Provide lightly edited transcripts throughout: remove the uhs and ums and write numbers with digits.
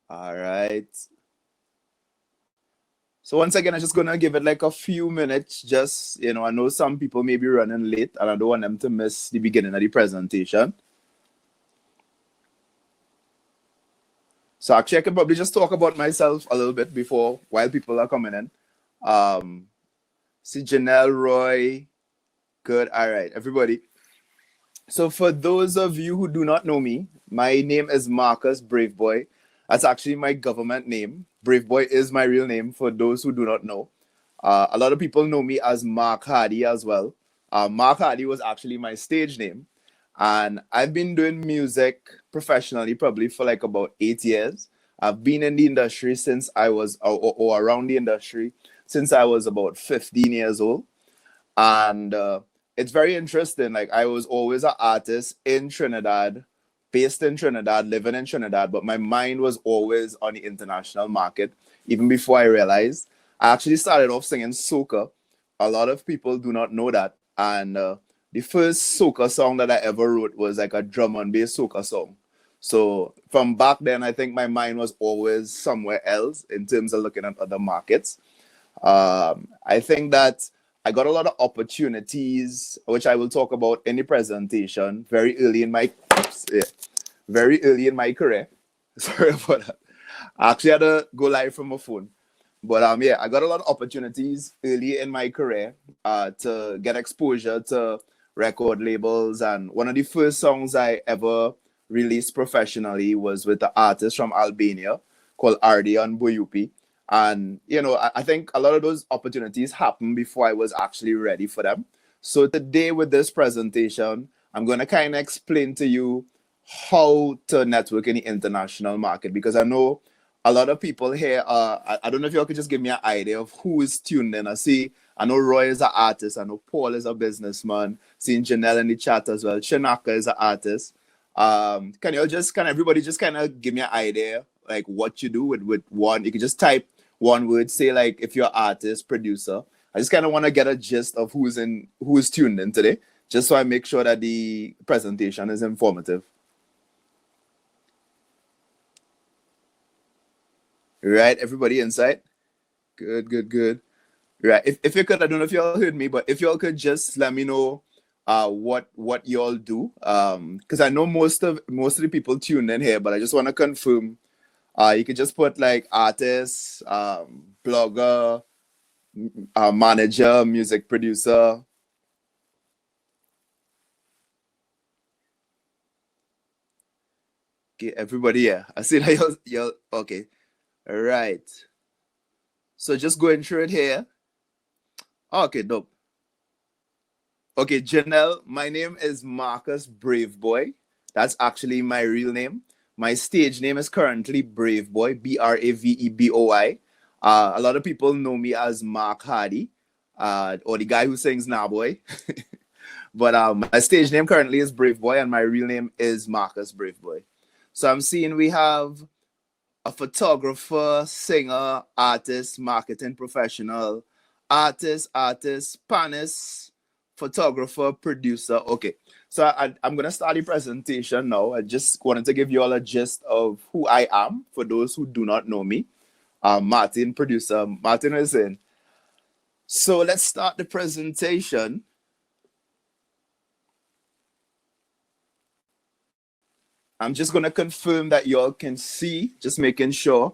All right. So once again, I'm just gonna give it like a few minutes. Just I know some people may be running late, and I don't want them to miss the beginning of the presentation. So actually, I can probably just talk about myself a little bit before while people are coming in. Um, see Janelle, Roy, good. All right, everybody. So for those of you who do not know me, my name is Marcus Braveboy. That's actually my government name. Braveboy is my real name for those who do not know. A lot of people know me as Mark Hardy as well. Mark Hardy was actually my stage name. And I've been doing music professionally probably for like about 8 years. I've been in the industry since I was, or around the industry, since I was about 15 years old. And it's very interesting. Like, I was always an artist in Trinidad, based in Trinidad, living in Trinidad, but my mind was always on the international market, even before I realized. I actually started off singing soca. A lot of people do not know that. And the first soca song that I ever wrote was like a drum and bass soca song. So from back then, I think my mind was always somewhere else in terms of looking at other markets. I think that I got a lot of opportunities, which I will talk about in the presentation, very early in my very early in my career. Sorry about that. I actually had to go live from my phone. But yeah, I got a lot of opportunities early in my career to get exposure to record labels. And one of the first songs I ever released professionally was with the artist from Albania called Ardian Boyupi. And, I think a lot of those opportunities happened before I was actually ready for them. So today with this presentation, I'm going to kind of explain to you how to network in the international market, because I know a lot of people here. I don't know if y'all could just give me an idea of who is tuned in. I know Roy is an artist. I know Paul is a businessman. Seeing Janelle in the chat as well. Shanaka is an artist. Can everybody just kind of give me an idea like what you do with one? You can just type one word, say like if you're an artist, producer. I just kind of want to get a gist of who is tuned in today, just so I make sure that the presentation is informative. Right, everybody inside? Good, good, good. Right. If you could, I don't know if y'all heard me, but if y'all could just let me know what y'all do. Because I know most of the people tuned in here, but I just want to confirm. You could just put like artist, blogger, manager, music producer. Okay, everybody, yeah. I see that y'all okay. All right. So just going through it here. Okay, dope. Okay, Janelle, my name is Marcus Braveboy. That's actually my real name. My stage name is currently Braveboy, Braveboy. A lot of people know me as Mark Hardy, or the guy who sings Nah Boy. But my stage name currently is Braveboy, and my real name is Marcus Braveboy. So I'm seeing we have a photographer, singer, artist, marketing professional, artist, panist, photographer, producer. Okay, so I'm going to start the presentation now. I just wanted to give you all a gist of who I am for those who do not know me. Martin, producer. Martin is in. So let's start the presentation. I'm just going to confirm that y'all can see, just making sure.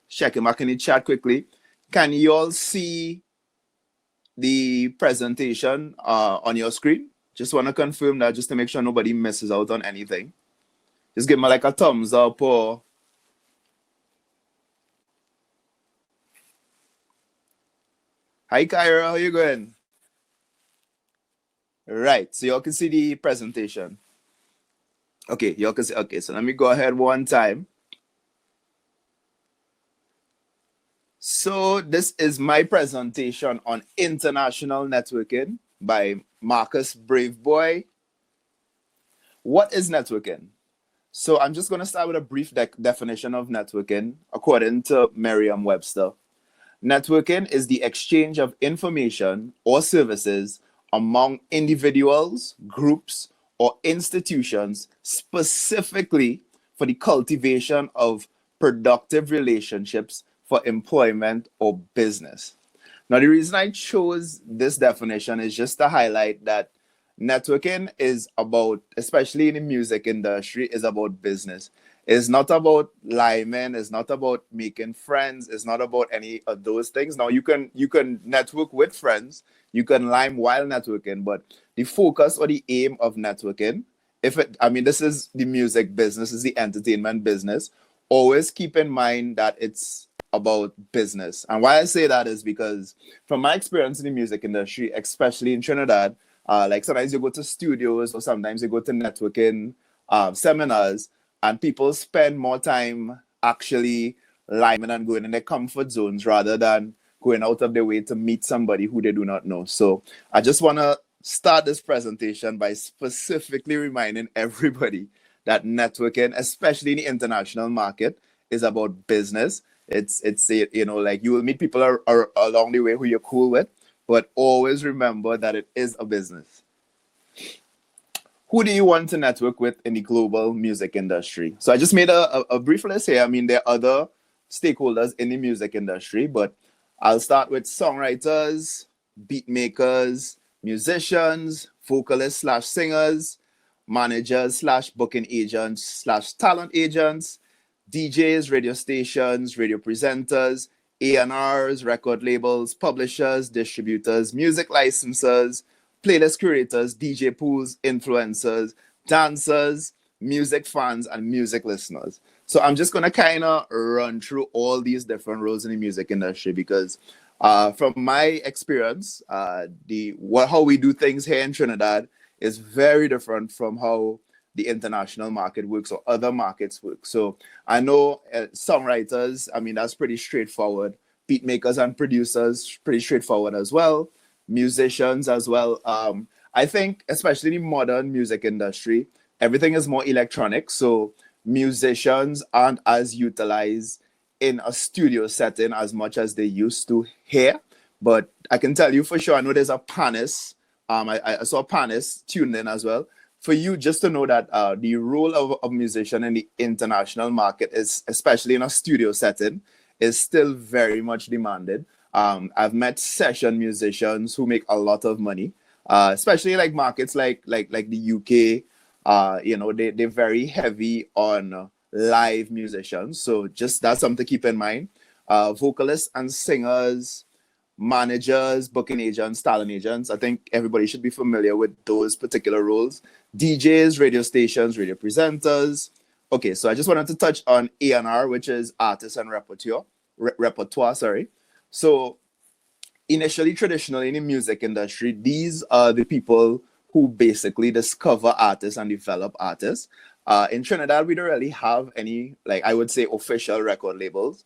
Checking back in the chat quickly. Can you all see the presentation on your screen? Just want to confirm that just to make sure nobody misses out on anything. Just give me like a thumbs up or... Hi, Kyra. How you going? Right. So y'all can see the presentation. Okay, y'all can see. Okay, so let me go ahead one time. So this is my presentation on international networking by Marcus Braveboy. What is networking? So I'm just going to start with a brief definition of networking according to Merriam-Webster. Networking is the exchange of information or services among individuals, groups, or institutions specifically for the cultivation of productive relationships for employment or business. Now, the reason I chose this definition is just to highlight that networking is about, especially in the music industry, is about business. It's not about lying, it's not about making friends, it's not about any of those things. Now you can network with friends, you can lime while networking, but the focus or the aim of networking, if it I mean this is the music business, is the entertainment business, always keep in mind that it's about business. And why I say that is because from my experience in the music industry, especially in Trinidad, like sometimes you go to studios or sometimes you go to networking seminars, and people spend more time actually liming and going in their comfort zones rather than going out of their way to meet somebody who they do not know. So I just want to start this presentation by specifically reminding everybody that networking, especially in the international market, is about business. It's like you will meet people along the way who you're cool with, but always remember that it is a business. Who do you want to network with in the global music industry? So I just made a brief list here. I mean, there are other stakeholders in the music industry, but I'll start with songwriters, beat makers, musicians, vocalists slash singers, managers slash booking agents slash talent agents, DJs, radio stations, radio presenters, A&Rs, record labels, publishers, distributors, music licensors, playlist curators, DJ pools, influencers, dancers, music fans, and music listeners. So I'm just gonna kind of run through all these different roles in the music industry because, from my experience, how we do things here in Trinidad is very different from how the international market works or other markets work. So I know songwriters, I mean, that's pretty straightforward. Beat makers and producers, pretty straightforward as well. Musicians as well. I think, especially in the modern music industry, everything is more electronic. So musicians aren't as utilized in a studio setting as much as they used to here. But I can tell you for sure, I know there's a panist. I saw a panist tuned in as well. For you, just to know that the role of a musician in the international market is, especially in a studio setting, is still very much demanded. I've met session musicians who make a lot of money, especially like markets like the UK. They're very heavy on live musicians, so just that's something to keep in mind. Vocalists and singers, managers, booking agents, talent agents. I think everybody should be familiar with those particular roles. DJs, radio stations, radio presenters. Okay, so I just wanted to touch on A&R, which is artist and repertoire. Sorry. So initially, traditionally in the music industry, these are the people who basically discover artists and develop artists. In Trinidad, we don't really have any, like I would say, official record labels.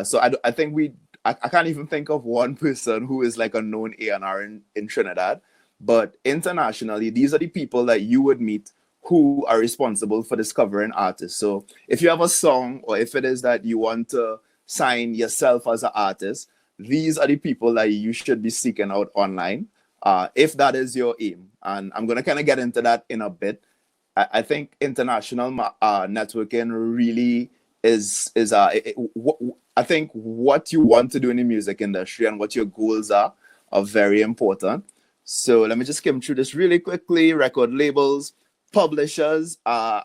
So I think I can't even think of one person who is like a known A&R in Trinidad. But internationally, these are the people that you would meet who are responsible for discovering artists. So if you have a song, or if it is that you want to sign yourself as an artist, these are the people that you should be seeking out online, if that is your aim. And I'm going to kind of get into that in a bit. I think international networking really I think what you want to do in the music industry and what your goals are very important. So let me just skim through this really quickly. Record labels, publishers. I'm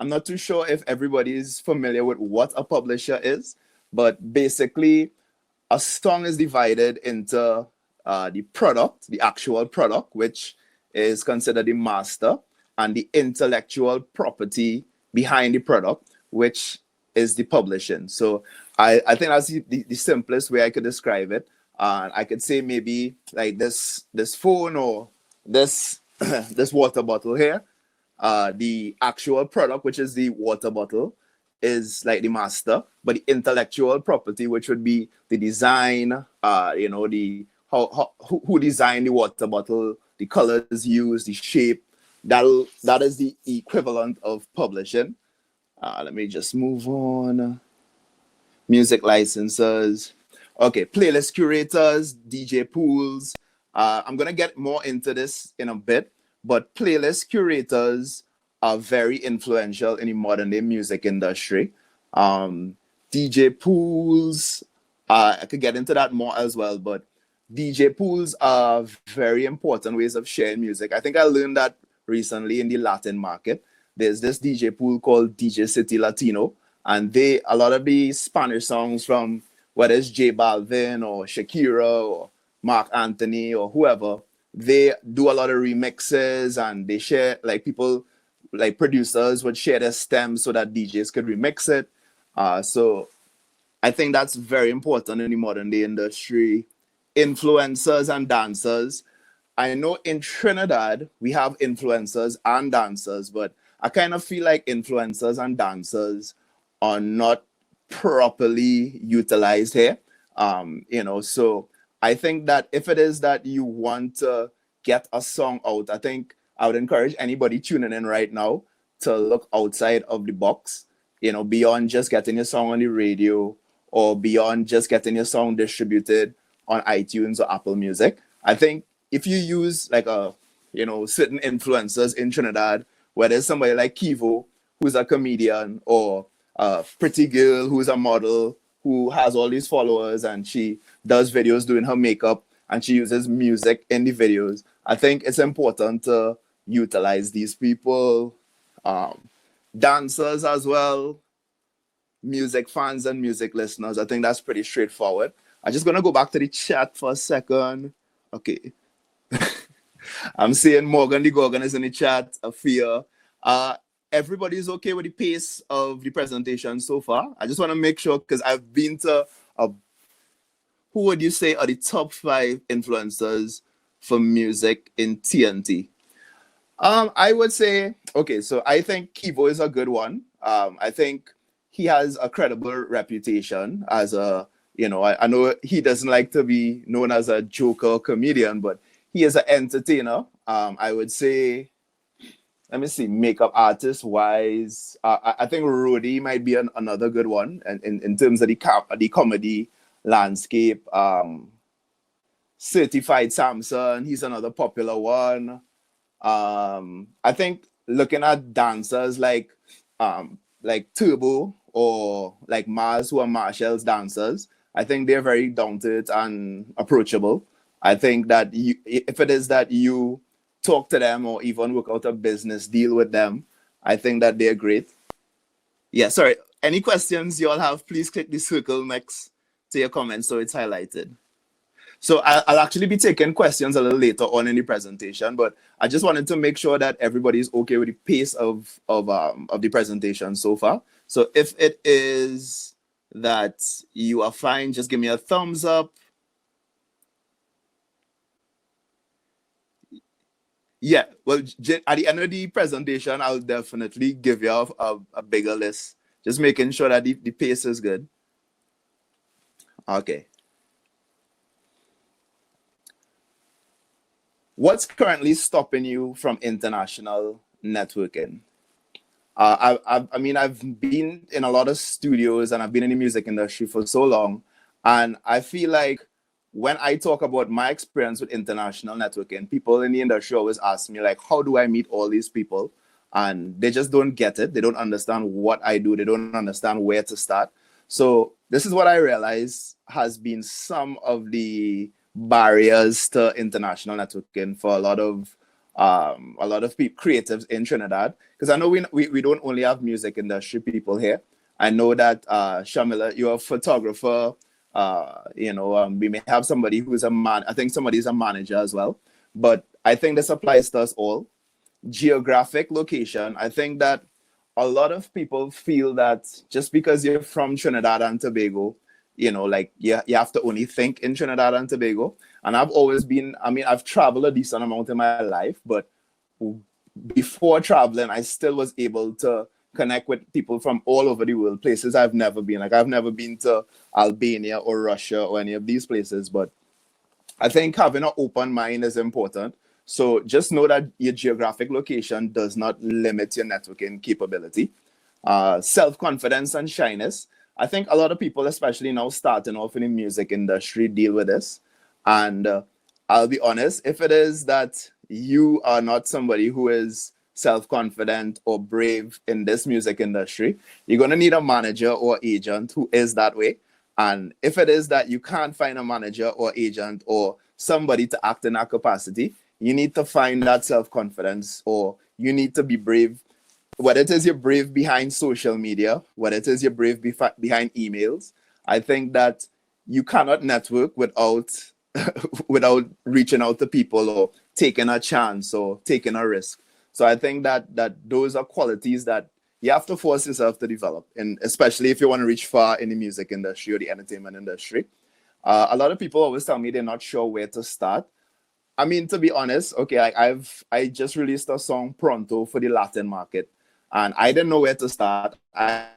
not too sure if everybody is familiar with what a publisher is, but basically a song is divided into the product, the actual product, which is considered the master, and the intellectual property behind the product, which is the publishing. So I think that's the simplest way I could describe it. I could say maybe like this phone or this this water bottle here. The actual product, which is the water bottle, is like the master, but the intellectual property, which would be the design, the who designed the water bottle, the colors used, the shape. That is the equivalent of publishing. Let me just move on. Music licensors. Okay, playlist curators, DJ pools. I'm gonna get more into this in a bit, but playlist curators are very influential in the modern day music industry. DJ pools. I could get into that more as well, but DJ pools are very important ways of sharing music. I think I learned that recently in the Latin market. There's this DJ pool called DJ City Latino, and a lot of the Spanish songs from whether it's J Balvin or Shakira or Mark Anthony or whoever, they do a lot of remixes and they share, like, people, like producers would share their stems so that DJs could remix it. So I think that's very important in the modern day industry. Influencers and dancers. I know in Trinidad we have influencers and dancers, but I kind of feel like influencers and dancers are not properly utilized here. So I think that if it is that you want to get a song out, I think I would encourage anybody tuning in right now to look outside of the box, beyond just getting your song on the radio or beyond just getting your song distributed on iTunes or Apple Music. I think if you use like certain influencers in Trinidad, whether it's somebody like Kivo, who's a comedian, or a pretty girl who's a model who has all these followers and she does videos doing her makeup and she uses music in the videos, I think it's important to utilize these people. Dancers as well, music fans and music listeners. I think that's pretty straightforward. I'm just going to go back to the chat for a second. Okay. I'm seeing Morgan the Gorgon is in the chat, Afia. Everybody's okay with the pace of the presentation so far? I just want to make sure, because I've been to, who would you say are the top 5 influencers for music in TNT? I would say, okay, so I think Kivo is a good one. I think he has a credible reputation as a, I know he doesn't like to be known as a joker comedian, but he is an entertainer. I would say, let me see, makeup artist wise, I think Rody might be another good one in terms of the comedy landscape. Certified Samson, he's another popular one. I think looking at dancers like Turbo or like Mars, who are Marshall's dancers, I think they're very down to it and approachable. I think that if it is that you talk to them or even work out a business deal with them, I think that they're great. Yeah, sorry. Any questions you all have, please click the circle next to your comments so it's highlighted. So I'll actually be taking questions a little later on in the presentation, but I just wanted to make sure that everybody's okay with the pace of the presentation so far. So if it is that you are fine, just give me a thumbs up. Yeah, well, at the end of the presentation, I'll definitely give you a bigger list. Just making sure that the pace is good. Okay. What's currently stopping you from international networking? I mean, I've been in a lot of studios and I've been in the music industry for so long. And I feel like when I talk about my experience with international networking, people in the industry always ask me, like, how do I meet all these people? And they just don't get it. They don't understand what I do. They don't understand where to start. So this is what I realize has been some of the barriers to international networking for a lot of creatives in Trinidad, because I know we don't only have music industry people here. I know that Shamila, you're a photographer. We may have somebody who's I think somebody's a manager as well. But I think this applies to us all. Geographic location. I think that a lot of people feel that just because you're from Trinidad and Tobago, you have to only think in Trinidad and Tobago. And I've traveled a decent amount in my life, but before traveling, I still was able to connect with people from all over the world, places I've never been. Like, I've never been to Albania or Russia or any of these places, but I think having an open mind is important. So just know that your geographic location does not limit your networking capability. Self-confidence and shyness. I think a lot of people, especially now starting off in the music industry, deal with this. And I'll be honest, if it is that you are not somebody who is self-confident or brave in this music industry, you're going to need a manager or agent who is that way. And if it is that you can't find a manager or agent or somebody to act in that capacity, you need to find that self-confidence, or you need to be brave. Whether it is you're brave behind social media, whether it is you're brave behind emails, I think that you cannot network without without reaching out to people or taking a chance or taking a risk. So I think that those are qualities that you have to force yourself to develop, and especially if you want to reach far in the music industry or the entertainment industry. A lot of people always tell me they're not sure where to start. I mean, to be honest, okay, I just released a song Pronto for the Latin market, and I didn't know where to start. I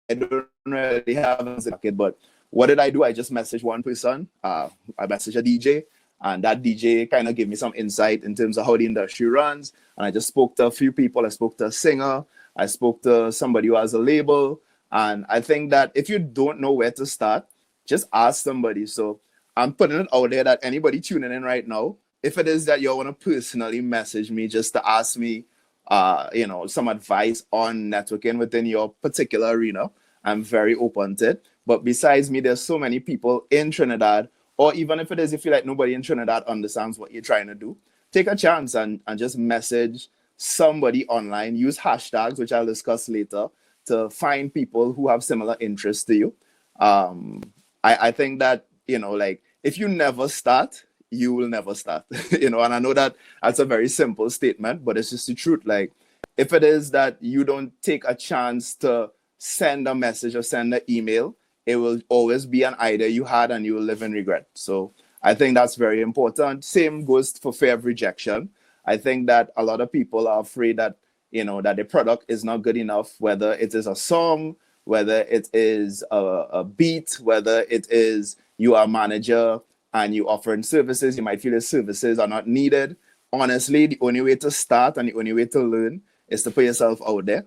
don't really have a market, but what did I do? I just messaged one person. I messaged a DJ, and that DJ kind of gave me some insight in terms of how the industry runs. And I just spoke to a few people. I spoke to a singer. I spoke to somebody who has a label. And I think that if you don't know where to start, just ask somebody. So I'm putting it out there that anybody tuning in right now, if it is that you want to personally message me just to ask me, some advice on networking within your particular arena, I'm very open to it. But besides me, there's so many people in Trinidad, or even if it is, you feel like nobody in Trinidad understands what you're trying to do, take a chance and just message somebody online. Use hashtags, which I'll discuss later, to find people who have similar interests to you. I think that, like, if you never start, you will never start. And I know that that's a very simple statement, but it's just the truth. Like, if it is that you don't take a chance to send a message or send an email, it will always be an idea you had and you will live in regret. So I think that's very important. Same goes for fear of rejection. I think that a lot of people are afraid that, that the product is not good enough, whether it is a song, whether it is a beat, whether it is you are a manager and you offering services, you might feel the services are not needed. Honestly, the only way to start and the only way to learn is to put yourself out there.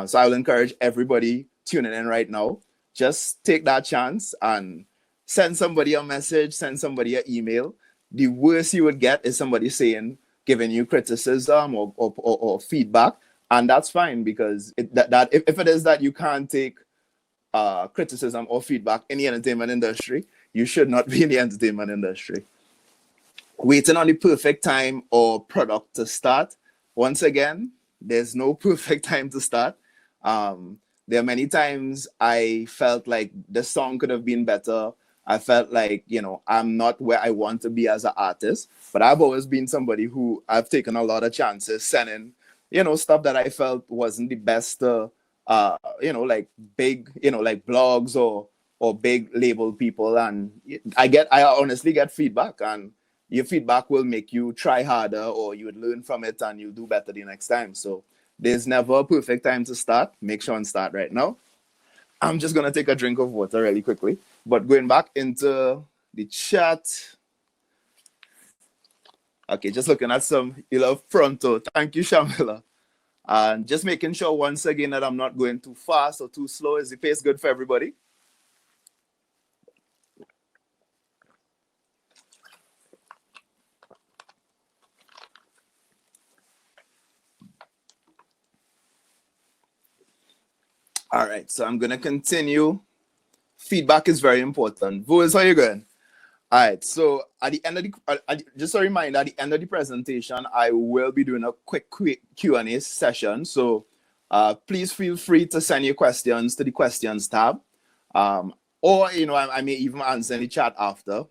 So I will encourage everybody tuning in right now, just take that chance and send somebody a message, send somebody an email. The worst you would get is somebody giving you criticism or feedback. And that's fine, because if it is that you can't take criticism or feedback in the entertainment industry, you should not be in the entertainment industry. Waiting on the perfect time or product to start. Once again, there's no perfect time to start. There are many times I felt like the song could have been better. I felt like, I'm not where I want to be as an artist, but I've always been somebody who I've taken a lot of chances sending, stuff that I felt wasn't the best, like big, like blogs or big label people. And I honestly get feedback, and your feedback will make you try harder, or you would learn from it and you'll do better the next time. So there's never a perfect time to start. Make sure and start right now. I'm just going to take a drink of water really quickly. But going back into the chat. Okay, just looking at some Pronto. Thank you, Shamila. And just making sure once again that I'm not going too fast or too slow. Is the pace good for everybody? All right, so I'm going to continue. Feedback is very important. Voice, how are you going? All right, so at the end of just a reminder, at the end of the presentation, I will be doing a quick Q&A session. So please feel free to send your questions to the questions tab. Or, I may even answer in the chat after,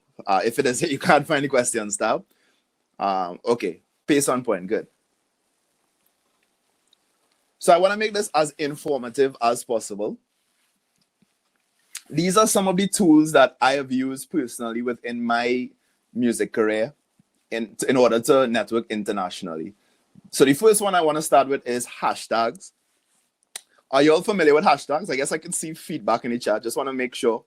if it is that you can't find the questions tab. Okay, pace on point, good. So I want to make this as informative as possible. These are some of the tools that I have used personally within my music career in order to network internationally. So the first one I want to start with is hashtags. Are you all familiar with hashtags? I guess I can see feedback in the chat. Just want to make sure.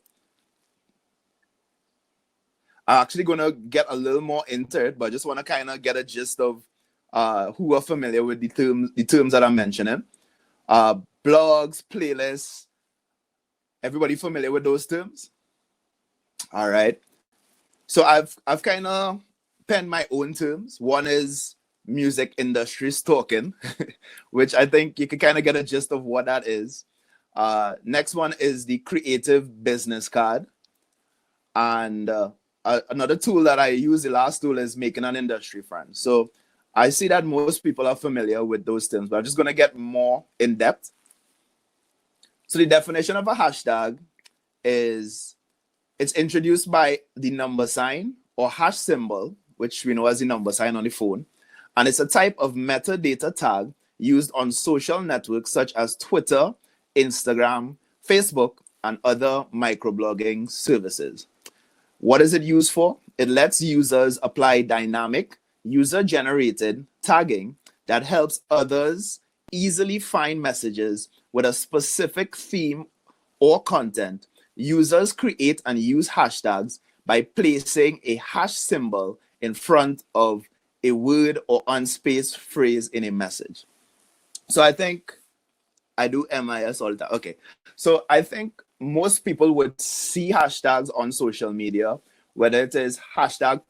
I'm actually going to get a little more into it, but I just want to kind of get a gist of who are familiar with the terms that I'm mentioning. Blogs, playlists. Everybody familiar with those terms? All right. So I've kind of penned my own terms. One is music industry stalking, which I think you can kind of get a gist of what that is. Next one is the creative business card. And another tool that I use, the last tool, is making an industry friend. So I see that most people are familiar with those terms, but I'm just going to get more in depth. So the definition of a hashtag is it's introduced by the number sign or hash symbol, which we know as the number sign on the phone. And it's a type of metadata tag used on social networks such as Twitter, Instagram, Facebook, and other microblogging services. What is it used for? It lets users apply dynamic, user-generated tagging that helps others easily find messages with a specific theme or content. Users create and use hashtags by placing a hash symbol in front of a word or unspaced phrase in a message. So I think I do MIS all the time. Okay. So I think most people would see hashtags on social media, whether it is hashtag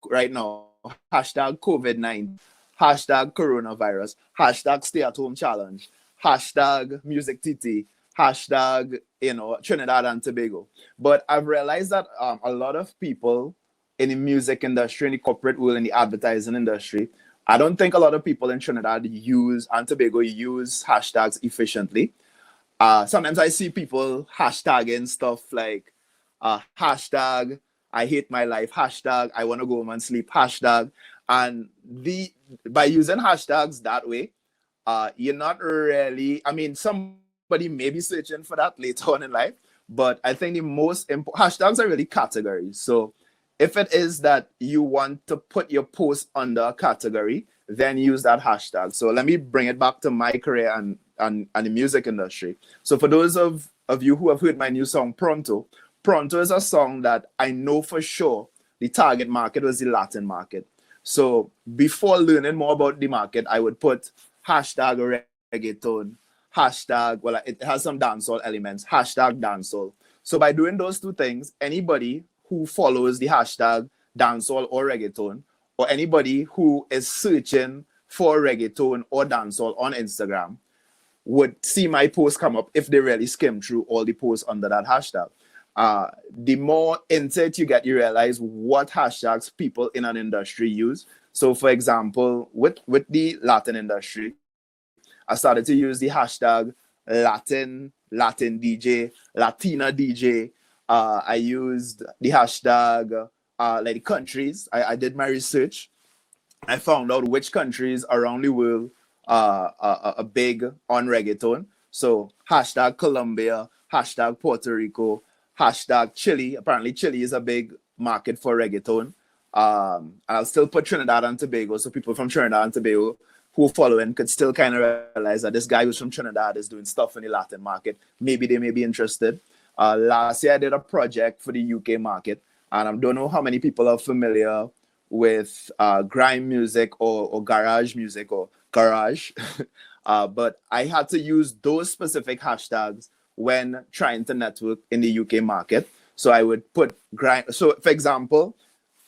right now, hashtag COVID-19, hashtag coronavirus, hashtag stay at home challenge, hashtag MusicTT, hashtag, Trinidad and Tobago. But I've realized that a lot of people in the music industry, in the corporate world, in the advertising industry, I don't think a lot of people in Trinidad and Tobago use hashtags efficiently. Sometimes I see people hashtagging stuff like hashtag I hate my life, hashtag I want to go home and sleep, hashtag. And by using hashtags that way, you're not really, I mean, somebody may be searching for that later on in life, but I think the most important hashtags are really categories. So if it is that you want to put your post under a category, then use that hashtag. So let me bring it back to my career and the music industry. So for those of you who have heard my new song, Pronto, Pronto is a song that I know for sure the target market was the Latin market. So before learning more about the market, I would put hashtag reggaeton, hashtag, well, it has some dancehall elements, hashtag dancehall. So by doing those two things, anybody who follows the hashtag dancehall or reggaeton, or anybody who is searching for reggaeton or dancehall on Instagram would see my post come up if they really skim through all the posts under that hashtag. The more insight you get, you realize what hashtags people in an industry use. So for example, with the Latin industry, I started to use the hashtag Latin DJ, Latina DJ. I used the hashtag like countries. I did my research. I found out which countries around the world are big on reggaeton. So hashtag Colombia, hashtag Puerto Rico, hashtag Chile. Apparently Chile is a big market for reggaeton. I'll still put Trinidad and Tobago, so people from Trinidad and Tobago who are following could still kind of realize that this guy who's from Trinidad is doing stuff in the Latin market. Maybe they may be interested. Last year I did a project for the UK market, and I don't know how many people are familiar with grime music or garage music or garage, but I had to use those specific hashtags when trying to network in the UK market. So I would put grime. So for example,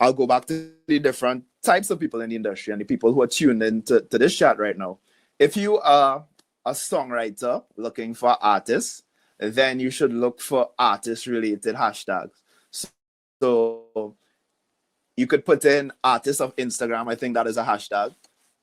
I'll go back to the different types of people in the industry and the people who are tuned into this chat right now. If you are a songwriter looking for artists, then you should look for artist-related hashtags. So you could put in artists of Instagram. I think that is a hashtag.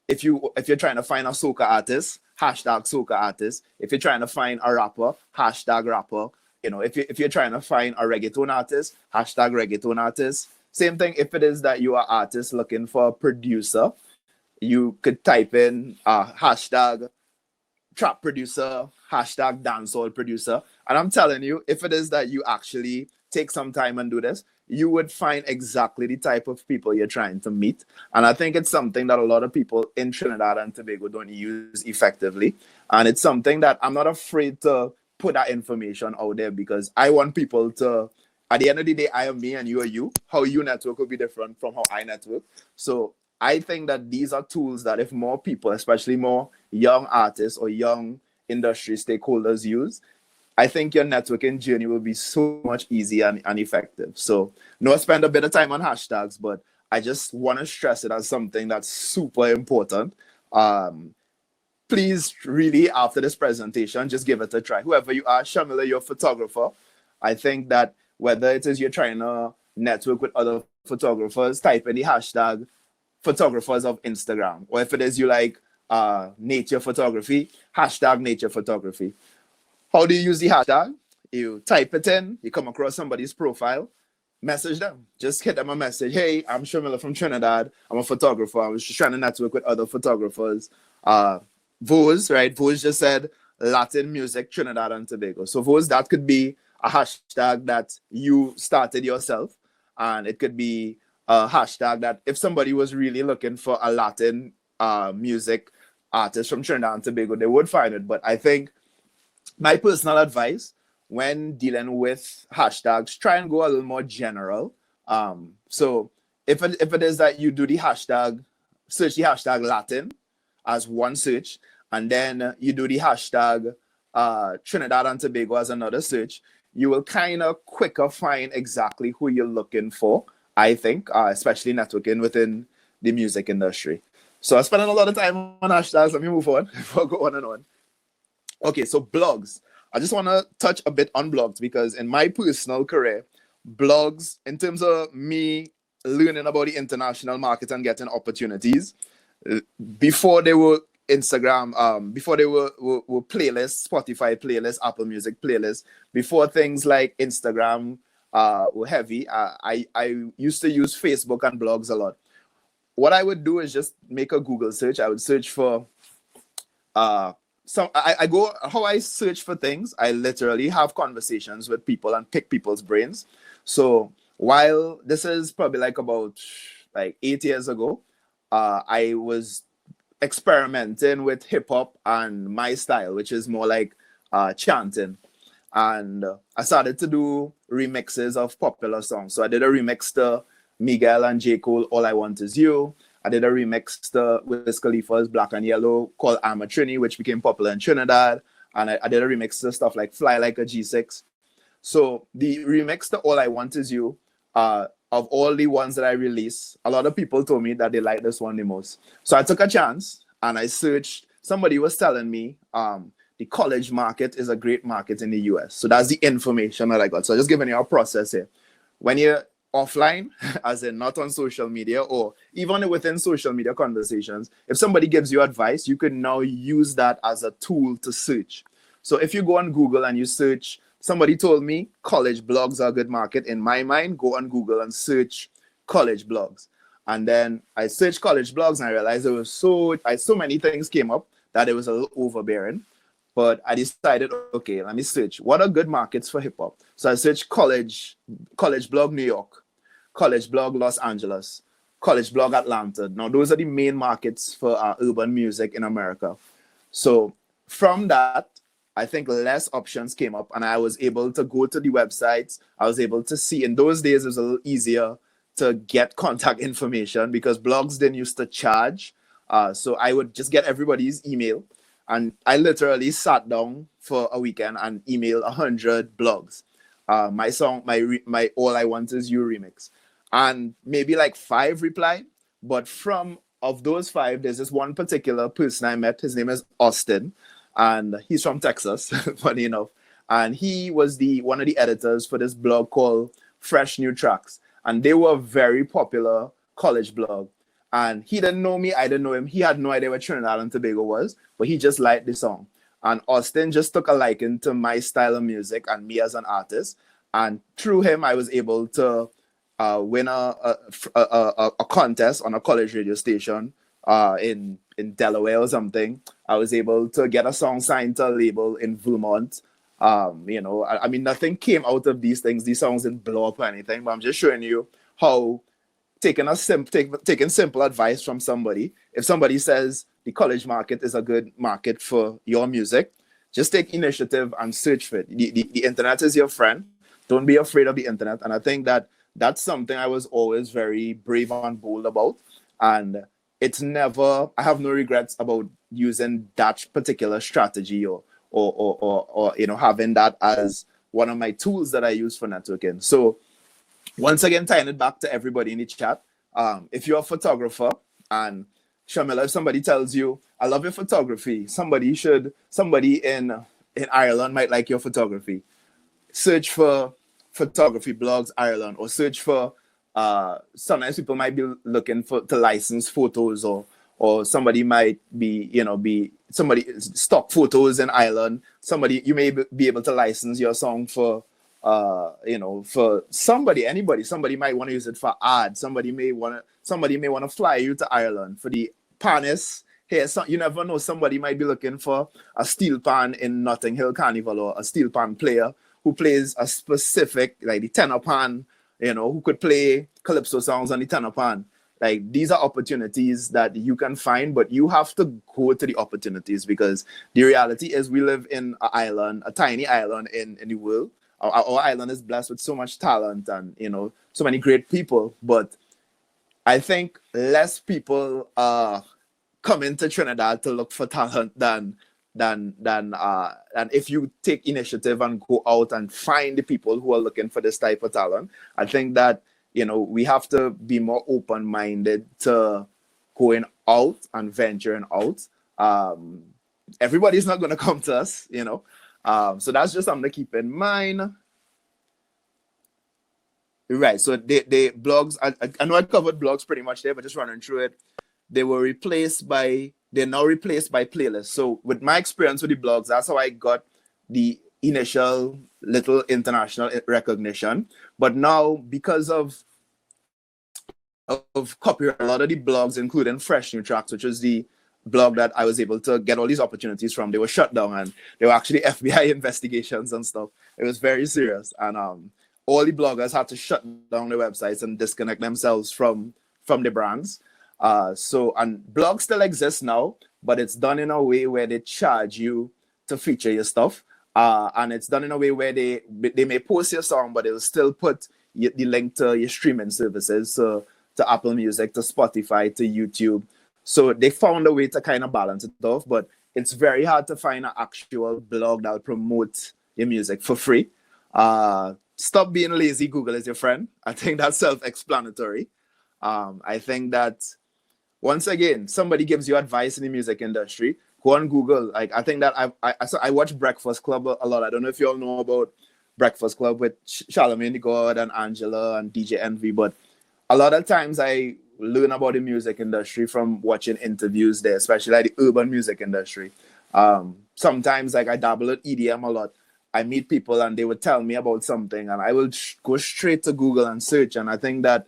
If you're trying to find a soca artist, hashtag soca artist. If you're trying to find a rapper, hashtag rapper. If you're trying to find a reggaeton artist, hashtag reggaeton artist. Same thing if it is that you are artist looking for a producer, you could type in hashtag trap producer, hashtag dancehall producer. And I'm telling you, if it is that you actually take some time and do this, you would find exactly the type of people you're trying to meet. And I think it's something that a lot of people in Trinidad and Tobago don't use effectively. And it's something that I'm not afraid to put that information out there, because I want people to, at the end of the day, I am me and you are you. How you network will be different from how I network. So I think that these are tools that if more people, especially more young artists or young industry stakeholders use, I think your networking journey will be so much easier and effective. So no, spend a bit of time on hashtags, but I just want to stress it as something that's super important. Um, Please, really, after this presentation, just give it a try. Whoever you are, Shamila, you're a photographer. I think that whether it is you're trying to network with other photographers, type in the hashtag photographers of Instagram. Or if it is you like nature photography, hashtag nature photography. How do you use the hashtag? You type it in, you come across somebody's profile, message them. Just hit them a message. Hey, I'm Shamila from Trinidad. I'm a photographer. I was just trying to network with other photographers. Voz, right? Voz just said Latin music, Trinidad and Tobago. So Voz, that could be a hashtag that you started yourself. And it could be a hashtag that if somebody was really looking for a Latin music artist from Trinidad and Tobago, they would find it. But I think my personal advice when dealing with hashtags, try and go a little more general. So if it is that you do the hashtag, search the hashtag Latin as one search, and then you do the hashtag Trinidad and Tobago as another search, you will kind of quicker find exactly who you're looking for, I think, especially networking within the music industry. So I'm spending a lot of time on hashtags. Let me move on before I go on and on. Okay, so blogs. I just want to touch a bit on blogs because in my personal career, blogs, in terms of me learning about the international market and getting opportunities, before they were Instagram, before they were playlists, Spotify playlists, Apple Music playlists, before things like Instagram were heavy, I used to use Facebook and blogs a lot. What I would do is just make a Google search. I would search for I go how I search for things. I literally have conversations with people and pick people's brains. So while this is probably like about like 8 years ago, I was experimenting with hip hop and my style, which is more like chanting. And I started to do remixes of popular songs. So I did a remix to Miguel and J. Cole, All I Want Is You. I did a remix to Wiz Khalifa's Black and Yellow called I'm a Trini, which became popular in Trinidad. And I did a remix to stuff like Fly Like a G6. So the remix to All I Want Is You, of all the ones that I released, a lot of people told me that they like this one the most. So I took a chance and I searched. Somebody was telling me the college market is a great market in the US. So that's the information that I got. So just giving you a process here. When you're offline, as in not on social media or even within social media conversations, if somebody gives you advice, you can now use that as a tool to search. So if you go on Google and you search, somebody told me college blogs are a good market. In my mind, go on Google and search college blogs. And then I searched college blogs and I realized there was so many things came up that it was a little overbearing. But I decided, okay, let me search. What are good markets for hip hop? So I searched college blog New York, college blog Los Angeles, college blog Atlanta. Now, those are the main markets for urban music in America. So from that, I think less options came up and I was able to go to the websites. I was able to see. In those days, it was a little easier to get contact information because blogs didn't used to charge. So I would just get everybody's email. And I literally sat down for a weekend and emailed 100 blogs. My song, my All I Want Is You remix. And maybe like 5 replied. But of those 5, there's this one particular person I met. His name is Austin. And he's from Texas, funny enough. And he was one of the editors for this blog called Fresh New Tracks. And they were a very popular college blog. And he didn't know me, I didn't know him. He had no idea what Trinidad and Tobago was, but he just liked the song. And Austin just took a liking to my style of music and me as an artist. And through him, I was able to win a contest on a college radio station in Delaware or something. I was able to get a song signed to a label in Vermont. I mean, nothing came out of these things. These songs didn't blow up or anything, but I'm just showing you how taking simple advice from somebody. If somebody says the college market is a good market for your music, just take initiative and search for it. The internet is your friend. Don't be afraid of the internet. And I think that that's something I was always very brave and bold about. And I have no regrets about using that particular strategy or having that as one of my tools that I use for networking. So once again, tying it back to everybody in the chat, If you're a photographer and Shamila, if somebody tells you, I love your photography, somebody in Ireland might like your photography. Search for photography blogs Ireland, or search for sometimes people might be looking for to license photos, or somebody might be somebody stock photos in Ireland. Somebody, you may be able to license your song for for anybody. Somebody might want to use it for ad. Somebody may want to fly you to Ireland for the panis. Here, so you never know. Somebody might be looking for a steel pan in Notting Hill Carnival, or a steel pan player who plays a specific, like the tenor pan, who could play calypso songs on the tenor pan. Like, these are opportunities that you can find, but you have to go to the opportunities, because the reality is we live in an island, a tiny island in the world. Our island is blessed with so much talent and, so many great people. But I think less people come into Trinidad to look for talent than if you take initiative and go out and find the people who are looking for this type of talent. I think that, we have to be more open-minded to going out and venturing out. Everybody's not going to come to us, so that's just something to keep in mind. Right. So they blogs, I know I covered blogs pretty much there, but just running through it. They're now replaced by playlists. So with my experience with the blogs, that's how I got the initial little international recognition. But now, because of copyright, a lot of the blogs, including Fresh New Tracks, which was the blog that I was able to get all these opportunities from, they were shut down, and they were actually FBI investigations and stuff. It was very serious, and all the bloggers had to shut down their websites and disconnect themselves from the brands. And blogs still exist now, but it's done in a way where they charge you to feature your stuff. And it's done in a way where they may post your song, but they'll still put the link to your streaming services, to Apple Music, to Spotify, to YouTube. So they found a way to kind of balance it off, but it's very hard to find an actual blog that will promote your music for free. Stop being lazy. Google is your friend. I think that's self-explanatory. I think that, once again, somebody gives you advice in the music industry, go on Google. Like, I think that I watch Breakfast Club a lot. I don't know if you all know about Breakfast Club with Charlamagne the God and Angela and DJ Envy, but a lot of times I learn about the music industry from watching interviews there, especially like the urban music industry. Sometimes, like, I dabble in EDM a lot. I meet people and they would tell me about something, and I will go straight to Google and search. And I think that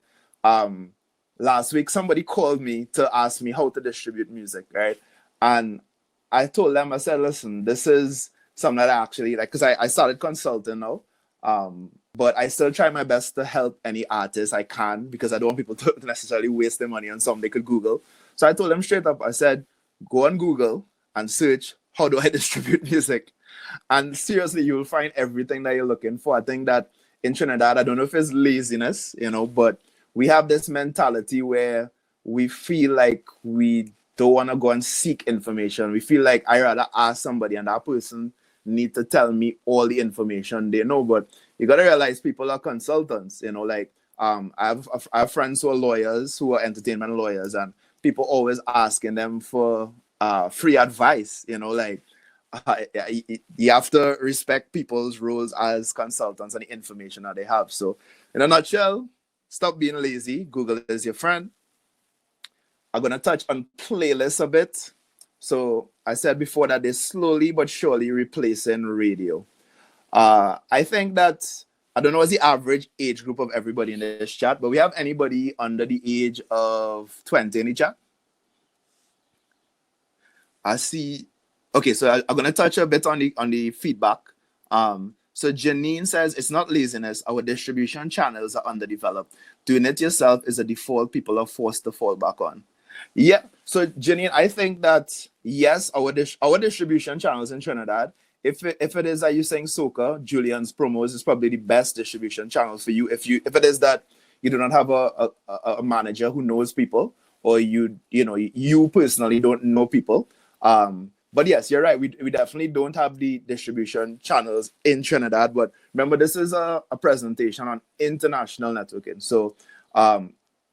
last week somebody called me to ask me how to distribute music, right? And I told them, I said, listen, this is something that I actually like, because I started consulting now. But I still try my best to help any artist I can, because I don't want people to necessarily waste their money on something they could Google. So I told them straight up, I said, go on Google and search, how do I distribute music? And seriously, you'll find everything that you're looking for. I think that in Trinidad, I don't know if it's laziness, but we have this mentality where we feel like we don't want to go and seek information. We feel like I rather ask somebody, and that person need to tell me all the information they know. But you got to realize people are consultants, like I have friends who are lawyers, who are entertainment lawyers, and people always asking them for free advice, like you have to respect people's roles as consultants and the information that they have. So in a nutshell, stop being lazy. Google is your friend. I'm going to touch on playlists a bit. So I said before that they're slowly but surely replacing radio. I think that, I don't know what's the average age group of everybody in this chat, but we have anybody under the age of 20 in the chat? I see. Okay, so I'm going to touch a bit on the feedback. So Janine says, it's not laziness. Our distribution channels are underdeveloped. Doing it yourself is a default people are forced to fall back on. Yeah, so Janine, I think that, yes, our distribution channels in Trinidad, if it is that you're saying soca, Julian's promos is probably the best distribution channel for you. If it is that you do not have a manager who knows people, or you personally don't know people. But yes, you're right. We definitely don't have the distribution channels in Trinidad. But remember, this is a presentation on international networking. So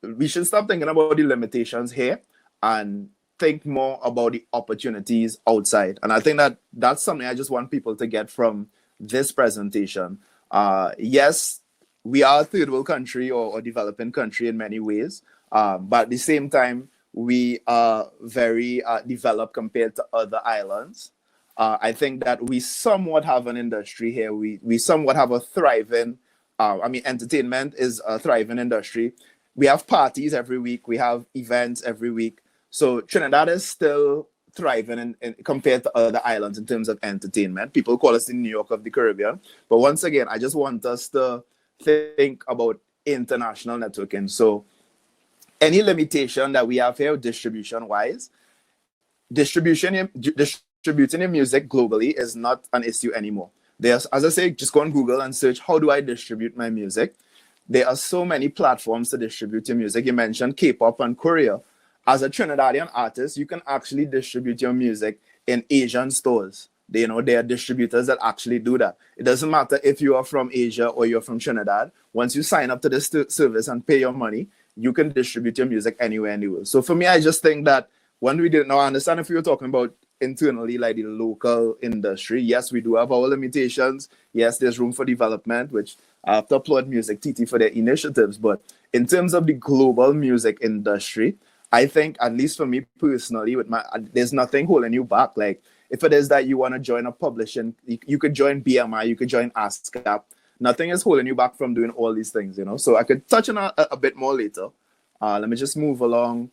we should stop thinking about the limitations here and think more about the opportunities outside. And I think that that's something I just want people to get from this presentation. Yes, we are a third world country or developing country in many ways, but at the same time, we are very developed compared to other islands. I think that we somewhat have an industry here. We somewhat have a thriving, I mean, entertainment is a thriving industry. We have parties every week. We have events every week. So Trinidad is still thriving compared to other islands in terms of entertainment. People call us the New York of the Caribbean. But once again, I just want us to think about international networking. So any limitation that we have here distribution wise, distributing your music globally is not an issue anymore. There's, as I say, just go on Google and search, how do I distribute my music? There are so many platforms to distribute your music. You mentioned K-pop and Korea. As a Trinidadian artist, you can actually distribute your music in Asian stores. There are distributors that actually do that. It doesn't matter if you are from Asia or you're from Trinidad. Once you sign up to this service and pay your money, you can distribute your music anywhere in the world. So for me, I just think that when we didn't know, I understand if you were talking about internally, like the local industry, yes, we do have our limitations. Yes, there's room for development, which I have to applaud MusicTT for their initiatives. But in terms of the global music industry, I think, at least for me personally, there's nothing holding you back. Like, if it is that you want to join a publishing, you could join BMI, you could join ASCAP. Nothing is holding you back from doing all these things, So I could touch on a bit more later. Let me just move along.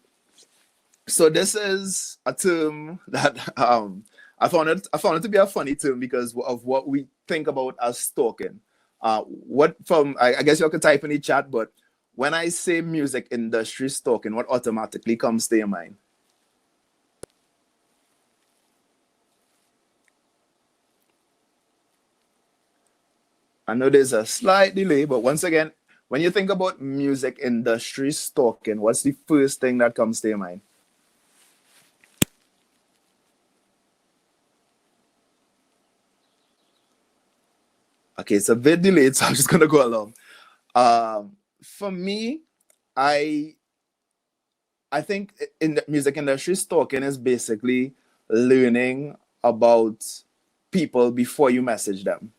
So this is a term that I found it to be a funny term because of what we think about as stalking. I guess you could type in the chat, but when I say music industry stalking, what automatically comes to your mind? I know there's a slight delay, but once again, when you think about music industry stalking, what's the first thing that comes to your mind? Okay, it's a bit delayed, so I'm just gonna go along. For me, I think in the music industry, stalking is basically learning about people before you message them.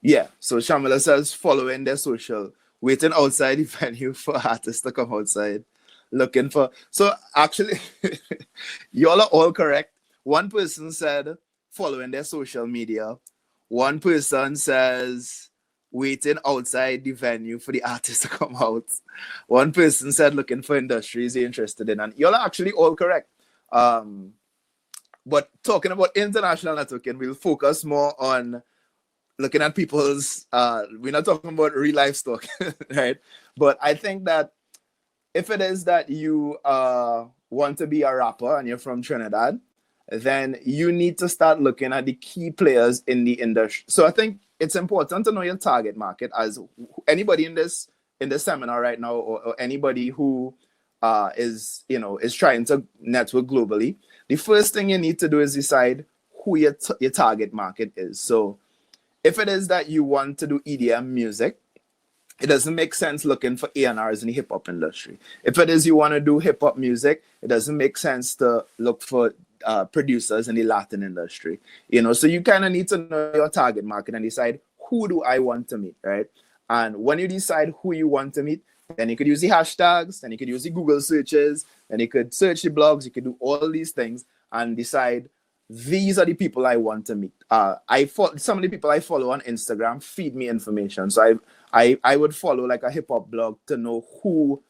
Yeah, so Shamila says following their social, waiting outside the venue for artists to come outside, looking for. So actually, you all are all correct. One person said following their social media. One person says waiting outside the venue for the artist to come out. One person said looking for industries they're interested in, and you're actually all correct. But talking about international networking, we'll focus more on looking at people's. We're not talking about real life stock, right? But I think that if it is that you want to be a rapper and you're from Trinidad, then you need to start looking at the key players in the industry. So I think it's important to know your target market. As anybody in this seminar right now, or anybody who is trying to network globally, the first thing you need to do is decide who your target market is. So if it is that you want to do EDM music, it doesn't make sense looking for A&Rs in the hip hop industry. If it is you want to do hip hop music, it doesn't make sense to look for producers in the Latin industry. So you kind of need to know your target market and decide, who do I want to meet, right? And when you decide who you want to meet, then you could use the hashtags, then you could use the Google searches, then you could search the blogs, you could do all these things and decide, these are the people I want to meet. Some of the people I follow on Instagram feed me information. So I would follow like a hip hop blog to know who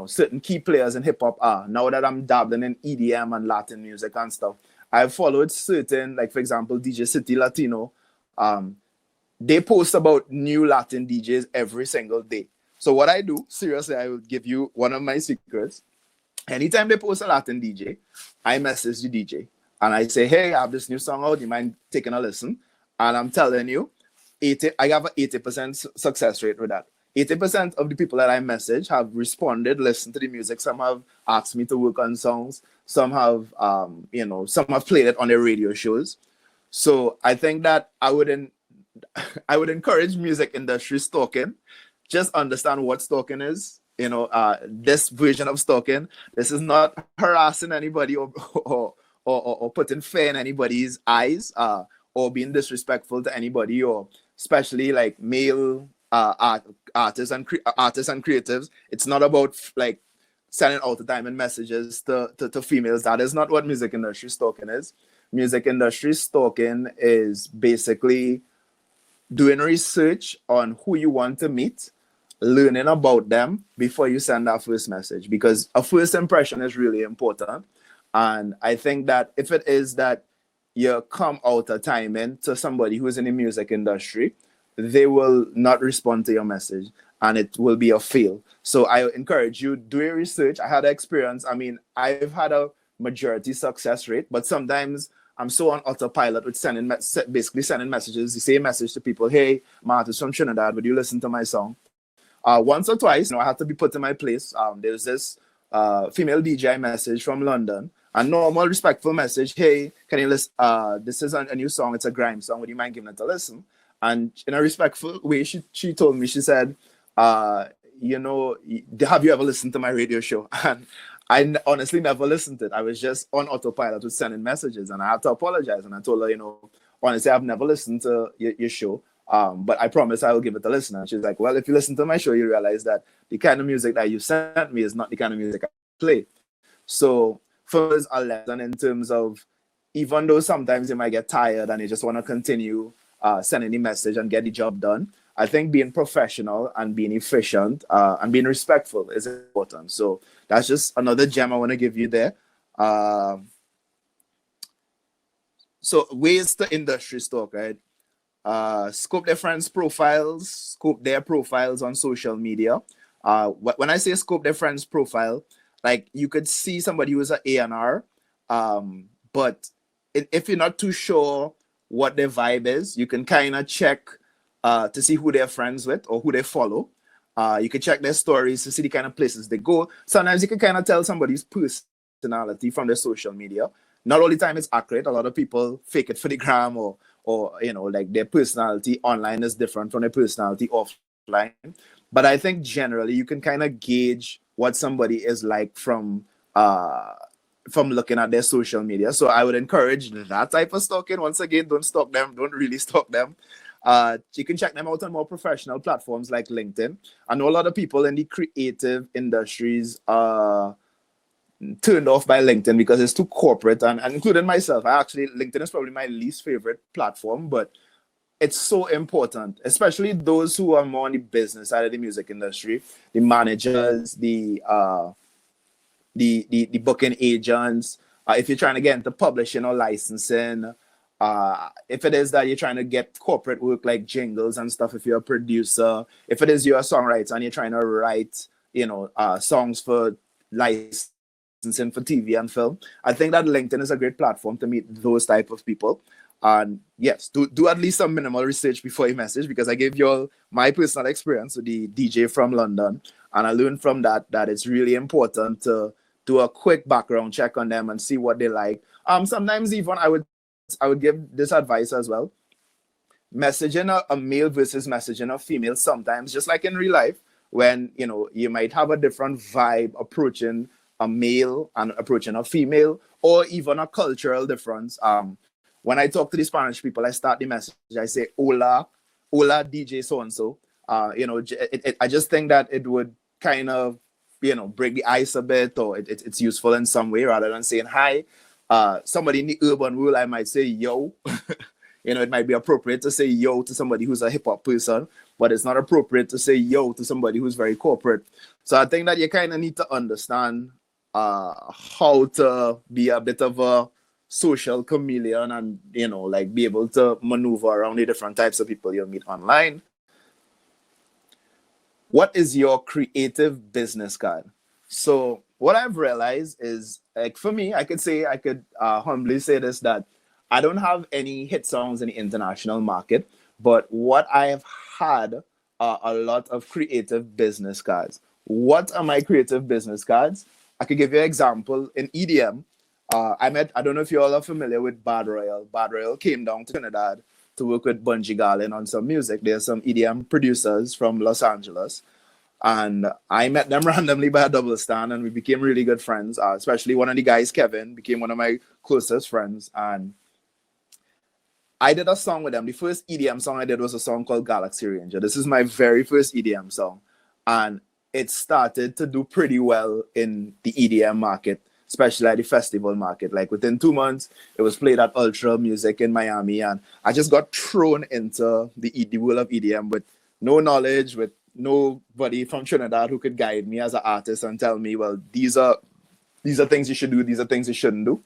certain key players in hip hop are. Now that I'm dabbling in EDM and Latin music and stuff, I've followed certain, like for example, DJ City Latino. They post about new Latin DJs every single day. So what I do, seriously, I will give you one of my secrets. Anytime they post a Latin DJ, I message the DJ and I say, hey, I have this new song out. Do you mind taking a listen? And I'm telling you, I have an 80% success rate with that. 80% of the people that I message have responded, listened to the music. Some have asked me to work on songs. Some have, some have played it on their radio shows. So I think that I would encourage music industry stalking. Just understand what stalking is. this version of stalking. This is not harassing anybody or putting fear in anybody's eyes, or being disrespectful to anybody, or especially like male artists and creatives. It's not about like sending out the diamond messages to females. That is not what music industry stalking is. Music industry stalking is basically doing research on who you want to meet, learning about them before you send that first message, because a first impression is really important. And I think that if it is that you come out a timing to somebody who's in the music industry, they will not respond to your message and it will be a fail. So I encourage you, do your research. I had an experience. I mean, I've had a majority success rate, but sometimes I'm so on autopilot with basically sending messages. You say a message to people, hey, I'm an artist from Trinidad, would you listen to my song? Once or twice, I had to be put in my place. There's this female DJ message from London, a normal, respectful message. Hey, can you listen? This is a new song. It's a grime song. Would you mind giving it a listen? And in a respectful way, she told me, she said, have you ever listened to my radio show? And I honestly never listened to it. I was just on autopilot with sending messages, and I had to apologize. And I told her, honestly, I've never listened to your show. But I promise I will give it a listen. And she's like, well, if you listen to my show, you realize that the kind of music that you sent me is not the kind of music I play. So first, a lesson in terms of, even though sometimes you might get tired and you just want to continue sending the message and get the job done, I think being professional and being efficient and being respectful is important. So that's just another gem I want to give you there. So ways to industry stalk, right? Scope their friends' profiles, scope their profiles on social media. When I say scope their friends' profile, like you could see somebody who's an A&R, but if you're not too sure what their vibe is, you can kind of check to see who they're friends with or who they follow. You can check their stories to see the kind of places they go. Sometimes you can kind of tell somebody's personality from their social media. Not all the time it's accurate. A lot of people fake it for the gram, or like their personality online is different from their personality offline. But I think generally you can kind of gauge what somebody is like from looking at their social media. So I would encourage that type of stalking. Once again, don't stalk them. Don't really stalk them. You can check them out on more professional platforms like LinkedIn. I know a lot of people in the creative industries turned off by LinkedIn because it's too corporate, and including myself. LinkedIn is probably my least favorite platform, but it's so important, especially those who are more on the business side of the music industry, the managers, the booking agents. If you're trying to get into publishing or licensing, if it is that you're trying to get corporate work like jingles and stuff, if you're a producer, if it is you're a songwriter and you're trying to write, songs for licensing for TV and film, I think that LinkedIn is a great platform to meet those type of people. And yes, do at least some minimal research before you message, because I gave you all my personal experience with the DJ from London, and I learned from that it's really important to do a quick background check on them and see what they like. Sometimes even I would give this advice as well. Messaging a male versus messaging a female, sometimes, just like in real life, when you might have a different vibe approaching a male and approaching a female, or even a cultural difference. When I talk to the Spanish people, I start the message. I say, hola, DJ so-and-so. I just think that it would kind of, break the ice a bit, or it's useful in some way, rather than saying hi. Somebody in the urban world, I might say, yo. It might be appropriate to say yo to somebody who's a hip-hop person, but it's not appropriate to say yo to somebody who's very corporate. So I think that you kind of need to understand how to be a bit of a social chameleon, and be able to maneuver around the different types of people you meet online. What is your creative business card? So what I've realized is, like, for me, I could humbly say this, that I don't have any hit songs in the international market, but what I have had are a lot of creative business cards. What are my creative business cards? I could give you an example. In EDM, I don't know if you all are familiar with Bad Royal. Bad Royal came down to Trinidad to work with Bungie Garlin on some music. There's some EDM producers from Los Angeles. And I met them randomly by a double stand, and we became really good friends. Especially one of the guys, Kevin, became one of my closest friends. And I did a song with them. The first EDM song I did was a song called Galaxy Ranger. This is my very first EDM song. And it started to do pretty well in the EDM market, especially at the festival market. Like within 2 months, it was played at Ultra Music in Miami. And I just got thrown into the world of EDM with no knowledge, with nobody from Trinidad who could guide me as an artist and tell me, well, these are things you should do, these are things you shouldn't do.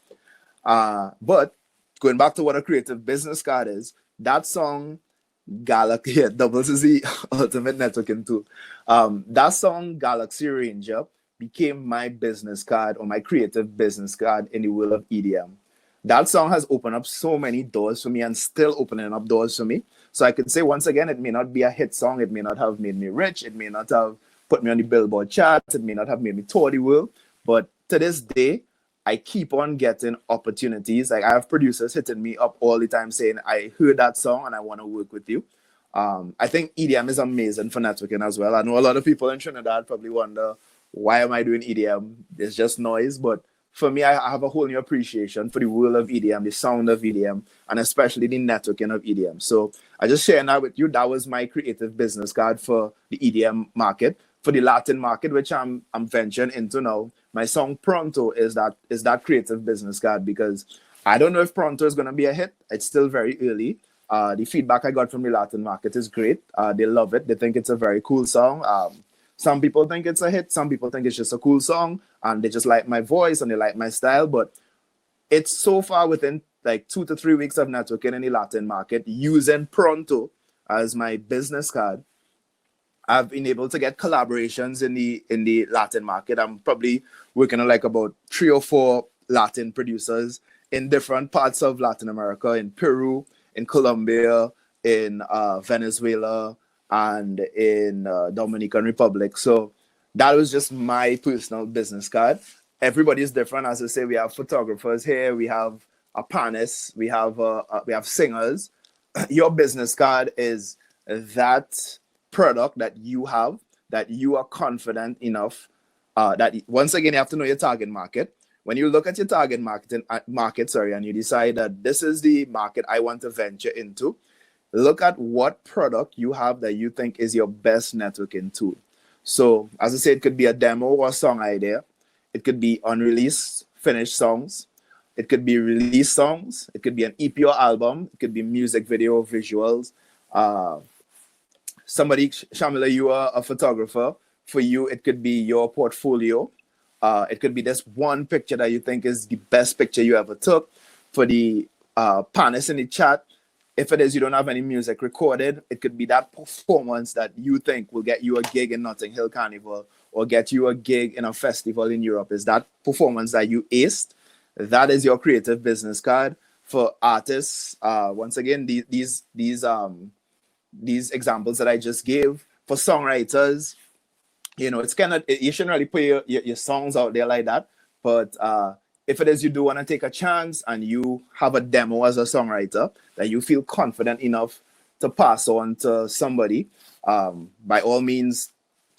But going back to what a creative business card is, that song, Galaxy, yeah, doubles is the ultimate networking tool. That song, Galaxy Ranger, became my business card or my creative business card in the world of EDM. That song has opened up so many doors for me and still opening up doors for me. So I could say once again, it may not be a hit song. It may not have made me rich. It may not have put me on the Billboard charts. It may not have made me tour the world. But to this day, I keep on getting opportunities. Like I have producers hitting me up all the time saying, I heard that song and I want to work with you. I think EDM is amazing for networking as well. I know a lot of people in Trinidad probably wonder, why am I doing EDM? It's just noise. But for me, I have a whole new appreciation for the world of EDM, the sound of EDM, and especially the networking of EDM. So I just sharing that with you. That was my creative business card for the EDM market. For the Latin market, which I'm venturing into now, my song Pronto is that creative business card, because I don't know if Pronto is going to be a hit. It's still very early. The feedback I got from the Latin market is great. They love it. They think it's a very cool song. Some people think it's a hit. Some people think it's just a cool song, and they just like my voice and they like my style. But it's so far within like 2 to 3 weeks of networking in the Latin market using Pronto as my business card. I've been able to get collaborations in the Latin market. I'm probably working on like about 3 or 4 Latin producers in different parts of Latin America, in Peru, in Colombia, in Venezuela, and in Dominican Republic. So that was just my personal business card. Everybody's different. As I say, we have photographers here, we have panists, we have singers. Your business card is that product that you have, that you are confident enough, that once again you have to know your target market. When you look at your target market, and you decide that this is the market I want to venture into, look at what product you have that you think is your best networking tool. So as I said, it could be a demo or a song idea. It could be unreleased, finished songs. It could be released songs. It could be an EP or album. It could be music video, visuals. Shamila, you are a photographer. For you, it could be your portfolio. It could be this one picture that you think is the best picture you ever took. For the panelists in the chat, if it is you don't have any music recorded, it could be that performance that you think will get you a gig in Notting Hill Carnival or get you a gig in a festival in Europe. Is that performance that you aced? That is your creative business card. For artists, once again, these examples that I just gave. For songwriters, it's kind of, you shouldn't really put your songs out there like that. But if it is you do want to take a chance and you have a demo as a songwriter that you feel confident enough to pass on to somebody, by all means,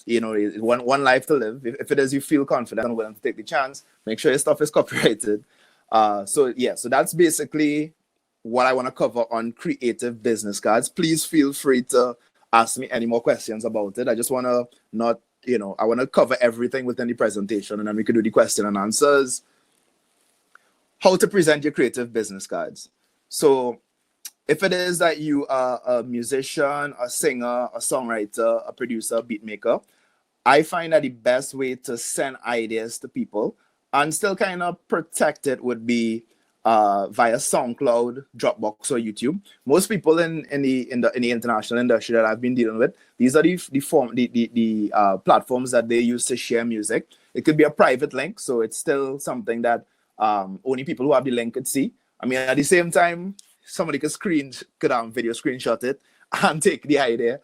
one life to live. If it is you feel confident and willing to take the chance, make sure your stuff is copyrighted. So that's basically what I want to cover on creative business cards. Please feel free to ask me any more questions about it. I just want to I want to cover everything within the presentation, and then we could do the question and answers. How to present your creative business cards. So if it is that you are a musician, a singer, a songwriter, a producer, a beat maker, I find that the best way to send ideas to people and still kind of protect it would be via SoundCloud, Dropbox, or YouTube. Most people in the international industry that I've been dealing with, these are the platforms that they use to share music. It could be a private link, so it's still something that only people who have the link could see. I mean, at the same time, somebody could video screenshot it and take the idea.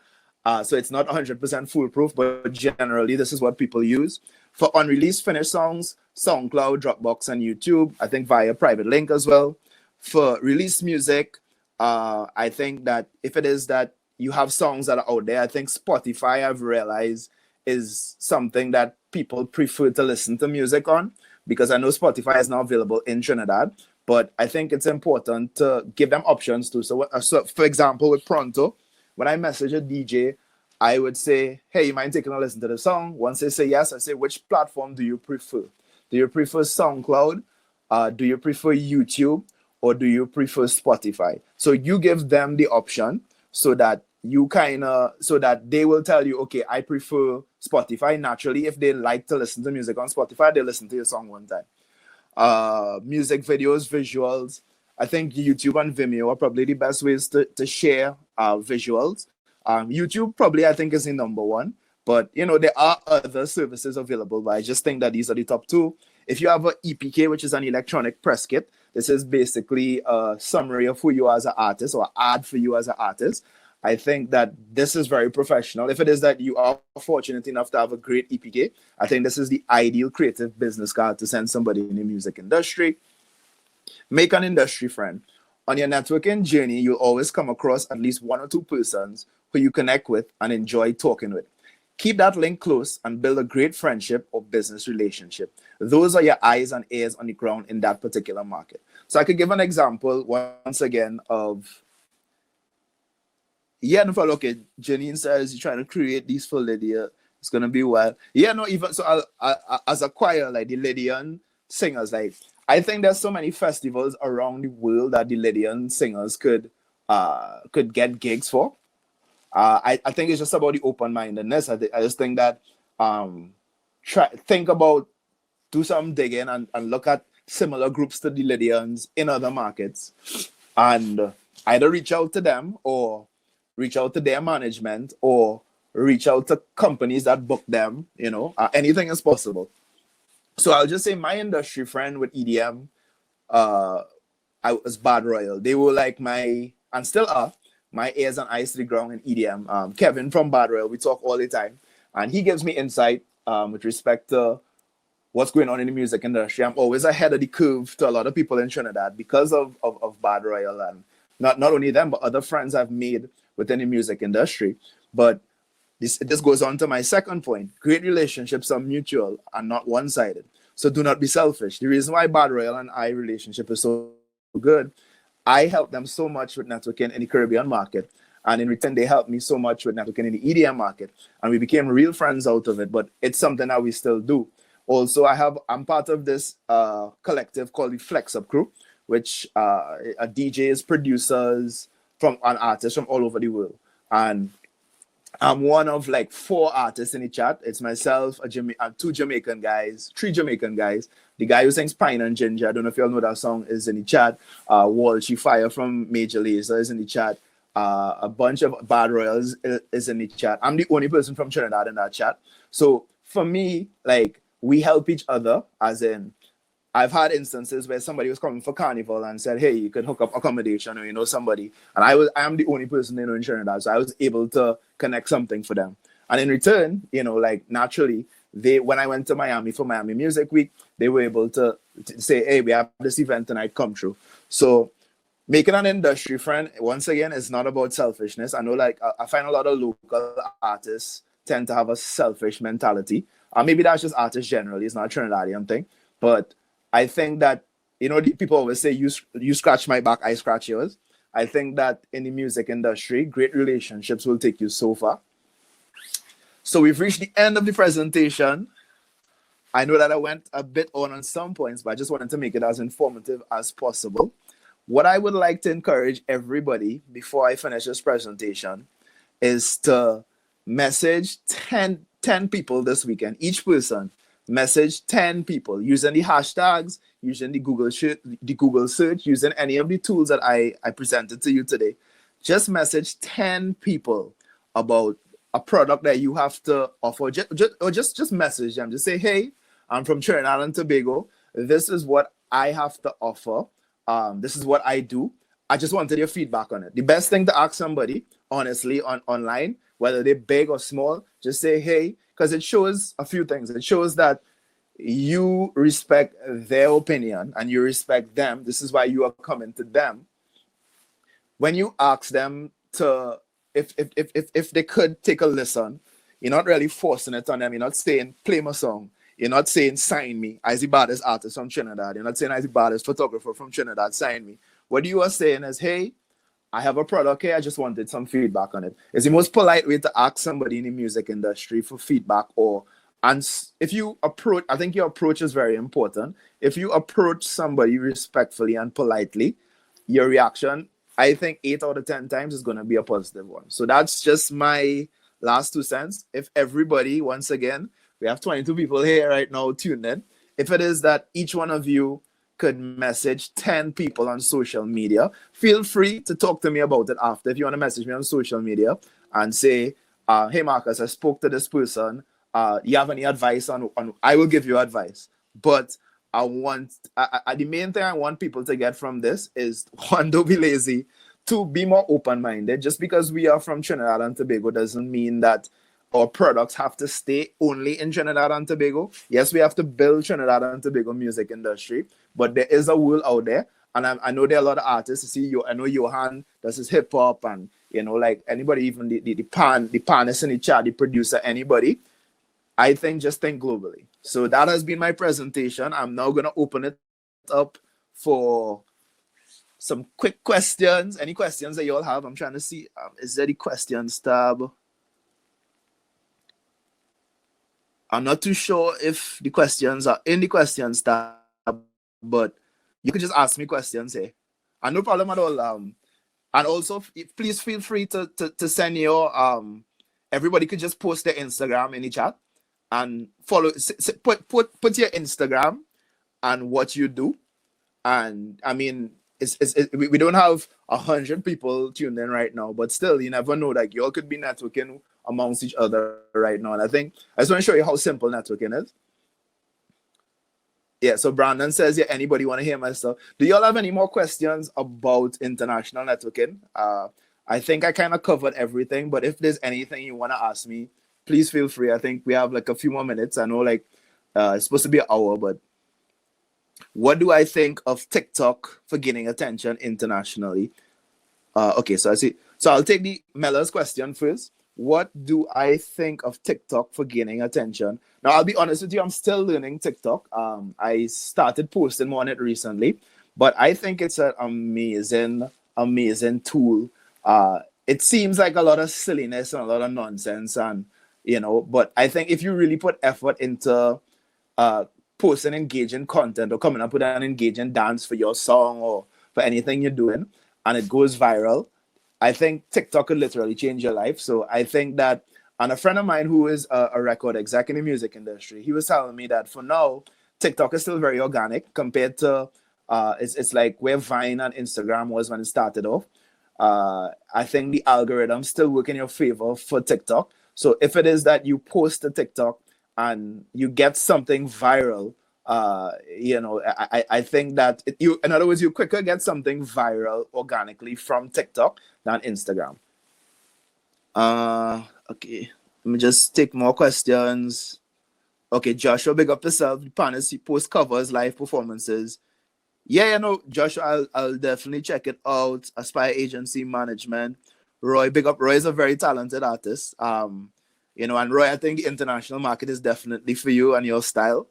So it's not 100% foolproof, but generally this is what people use. For unreleased finished songs, SoundCloud, Dropbox, and YouTube, I think via private link as well. For released music, I think that if it is that you have songs that are out there, I think Spotify, I've realized, is something that people prefer to listen to music on, because I know Spotify is now available in Trinidad, but I think it's important to give them options too. So for example, with Pronto, when I message a DJ, I would say, hey, you mind taking a listen to the song? Once they say yes, I say, which platform do you prefer? Do you prefer SoundCloud? Do you prefer YouTube? Or do you prefer Spotify? So you give them the option so that so that they will tell you, okay, I prefer Spotify. Naturally, if they like to listen to music on Spotify, they listen to your song one time. Music videos, visuals. I think YouTube and Vimeo are probably the best ways to share visuals. YouTube probably, I think, is the number one. But, there are other services available, but I just think that these are the top two. If you have an EPK, which is an electronic press kit, this is basically a summary of who you are as an artist, or an ad for you as an artist. I think that this is very professional. If it is that you are fortunate enough to have a great EPK, I think this is the ideal creative business card to send somebody in the music industry. Make an industry friend. On your networking journey, you'll always come across at least one or two persons who you connect with and enjoy talking with. Keep that link close and build a great friendship or business relationship. Those are your eyes and ears on the ground in that particular market. So I could give an example once again of, okay, Janine says you're trying to create these for Lydia. It's going to be wild. Yeah, no, even so, as a choir, like the Lydian singers, like, I think there's so many festivals around the world that the Lydian singers could get gigs for. I think it's just about the open-mindedness. I just think that do some digging and look at similar groups to the Lydians in other markets, and either reach out to them or reach out to their management or reach out to companies that book them. Anything is possible. So I'll just say my industry friend with EDM, I was Bad Royal. They were like and still are, my ears and eyes to the ground in EDM. Kevin from Bad Royal, we talk all the time, and he gives me insight with respect to what's going on in the music industry. I'm always ahead of the curve to a lot of people in Trinidad because of Bad Royal, and not only them, but other friends I've made within the music industry. But this goes on to my second point. Great relationships are mutual and not one-sided. So do not be selfish. The reason why Bad Royal and I relationship is so good, I helped them so much with networking in the Caribbean market. And in return, they helped me so much with networking in the EDM market. And we became real friends out of it. But it's something that we still do. Also, I'm part of this collective called the Flex Up Crew, which are DJs, producers, and artists from all over the world. And I'm one of like 4 artists in the chat. It's myself, 3 Jamaican guys. The guy who sings Pine and Ginger, I don't know if you all know that song, is in the chat. Walshy Fire from Major Lazer is in the chat. A bunch of Bad Royals is in the chat. I'm the only person from Trinidad in that chat. So for me, like, we help each other, as in, I've had instances where somebody was coming for Carnival and said, hey, you can hook up accommodation, or somebody. And I am the only person they know in Trinidad, so I was able to connect something for them. And in return, like, naturally, when I went to Miami for Miami Music Week, they were able to say, hey, we have this event tonight, come through. So making an industry friend, once again, is not about selfishness. I know, like, I find a lot of local artists tend to have a selfish mentality. Maybe that's just artists generally. It's not a Trinidadian thing. But I think that, people always say, you scratch my back, I scratch yours. I think that in the music industry, great relationships will take you so far. So we've reached the end of the presentation. I know that I went a bit on some points, but I just wanted to make it as informative as possible. What I would like to encourage everybody before I finish this presentation is to message 10 people this weekend. Each person message 10 people using the hashtags, using the Google search, using any of the tools that I presented to you today. Just message 10 people about a product that you have to offer. Just message them. Just say, hey, I'm from Trinidad and Tobago. This is what I have to offer. This is what I do. I just wanted your feedback on it. The best thing to ask somebody, honestly, online, whether they're big or small, just say, hey, because it shows a few things. It shows that you respect their opinion and you respect them. This is why you are coming to them. When you ask them to, if they could take a listen, You're not really forcing it on them. You're not saying, play my song. You're not saying, sign me, as the baddest artist from Trinidad. You're not saying, as the baddest photographer from Trinidad, sign me. What you are saying is, hey, I have a product here. I just wanted some feedback on it. It's the most polite way to ask somebody in the music industry for feedback. Or, and if you approach, I think your approach is very important. If you approach somebody respectfully and politely, your reaction, I think 8 out of 10 times is going to be a positive one. So that's just my last 2 cents. If everybody, once again, we have 22 people here right now tuned in. If it is that each one of you could message 10 people on social media, feel free to talk to me about it after. If you want to message me on social media and say, hey, Marcus, I spoke to this person. You have any advice on I will give you advice. But the main thing I want people to get from this is, one, don't be lazy. Two, be more open-minded. Just because we are from Trinidad and Tobago doesn't mean that our products have to stay only in Trinidad and Tobago. Yes, we have to build Trinidad and Tobago music industry, but there is a world out there. And I know there are a lot of artists. I know Johan does his hip hop, and like anybody, even the panist in the chat, the producer, anybody. I think just think globally. So that has been my presentation. I'm now going to open it up for some quick questions. Any questions that you all have? I'm trying to see. Is there the questions tab? I'm not too sure if the questions are in the questions tab, but you can just ask me questions here. And no problem at all. And also, please feel free to send your everybody could just post their Instagram in the chat and follow. Put your Instagram and what you do. And I mean, we don't have 100 people tuned in right now, but still, you never know. Like, you all could be networking amongst each other right now. And I think I just want to show you how simple networking is. Yeah, so Brandon says, yeah, anybody want to hear my stuff? Do y'all have any more questions about international networking? I think I kind of covered everything, but if there's anything you want to ask me, please feel free. I think we have like a few more minutes. I know like it's supposed to be an hour, but what do I think of TikTok for gaining attention internationally? Okay, so I see. So I'll take the Mellor's question first. What do I think of TikTok for gaining attention? Now, I'll be honest with you, I'm still learning TikTok. I started posting more on it recently, but I think it's an amazing, amazing tool. It seems like a lot of silliness and a lot of nonsense, and but I think if you really put effort into posting engaging content or coming up with an engaging dance for your song or for anything you're doing, and it goes viral, I think TikTok could literally change your life. So I think that, and a friend of mine who is a record exec in the music industry, he was telling me that for now, TikTok is still very organic compared to, it's like where Vine and Instagram was when it started off. I think the algorithm still work in your favor for TikTok. So if it is that you post a TikTok and you get something viral, I think that in other words, you quicker get something viral organically from TikTok than Instagram. Okay, let me just take more questions. Okay, Joshua, big up yourself. Panels, post covers, live performances. Yeah, Joshua, I'll definitely check it out. Aspire Agency Management. Roy, big up. Roy is a very talented artist. And Roy, I think the international market is definitely for you and your style.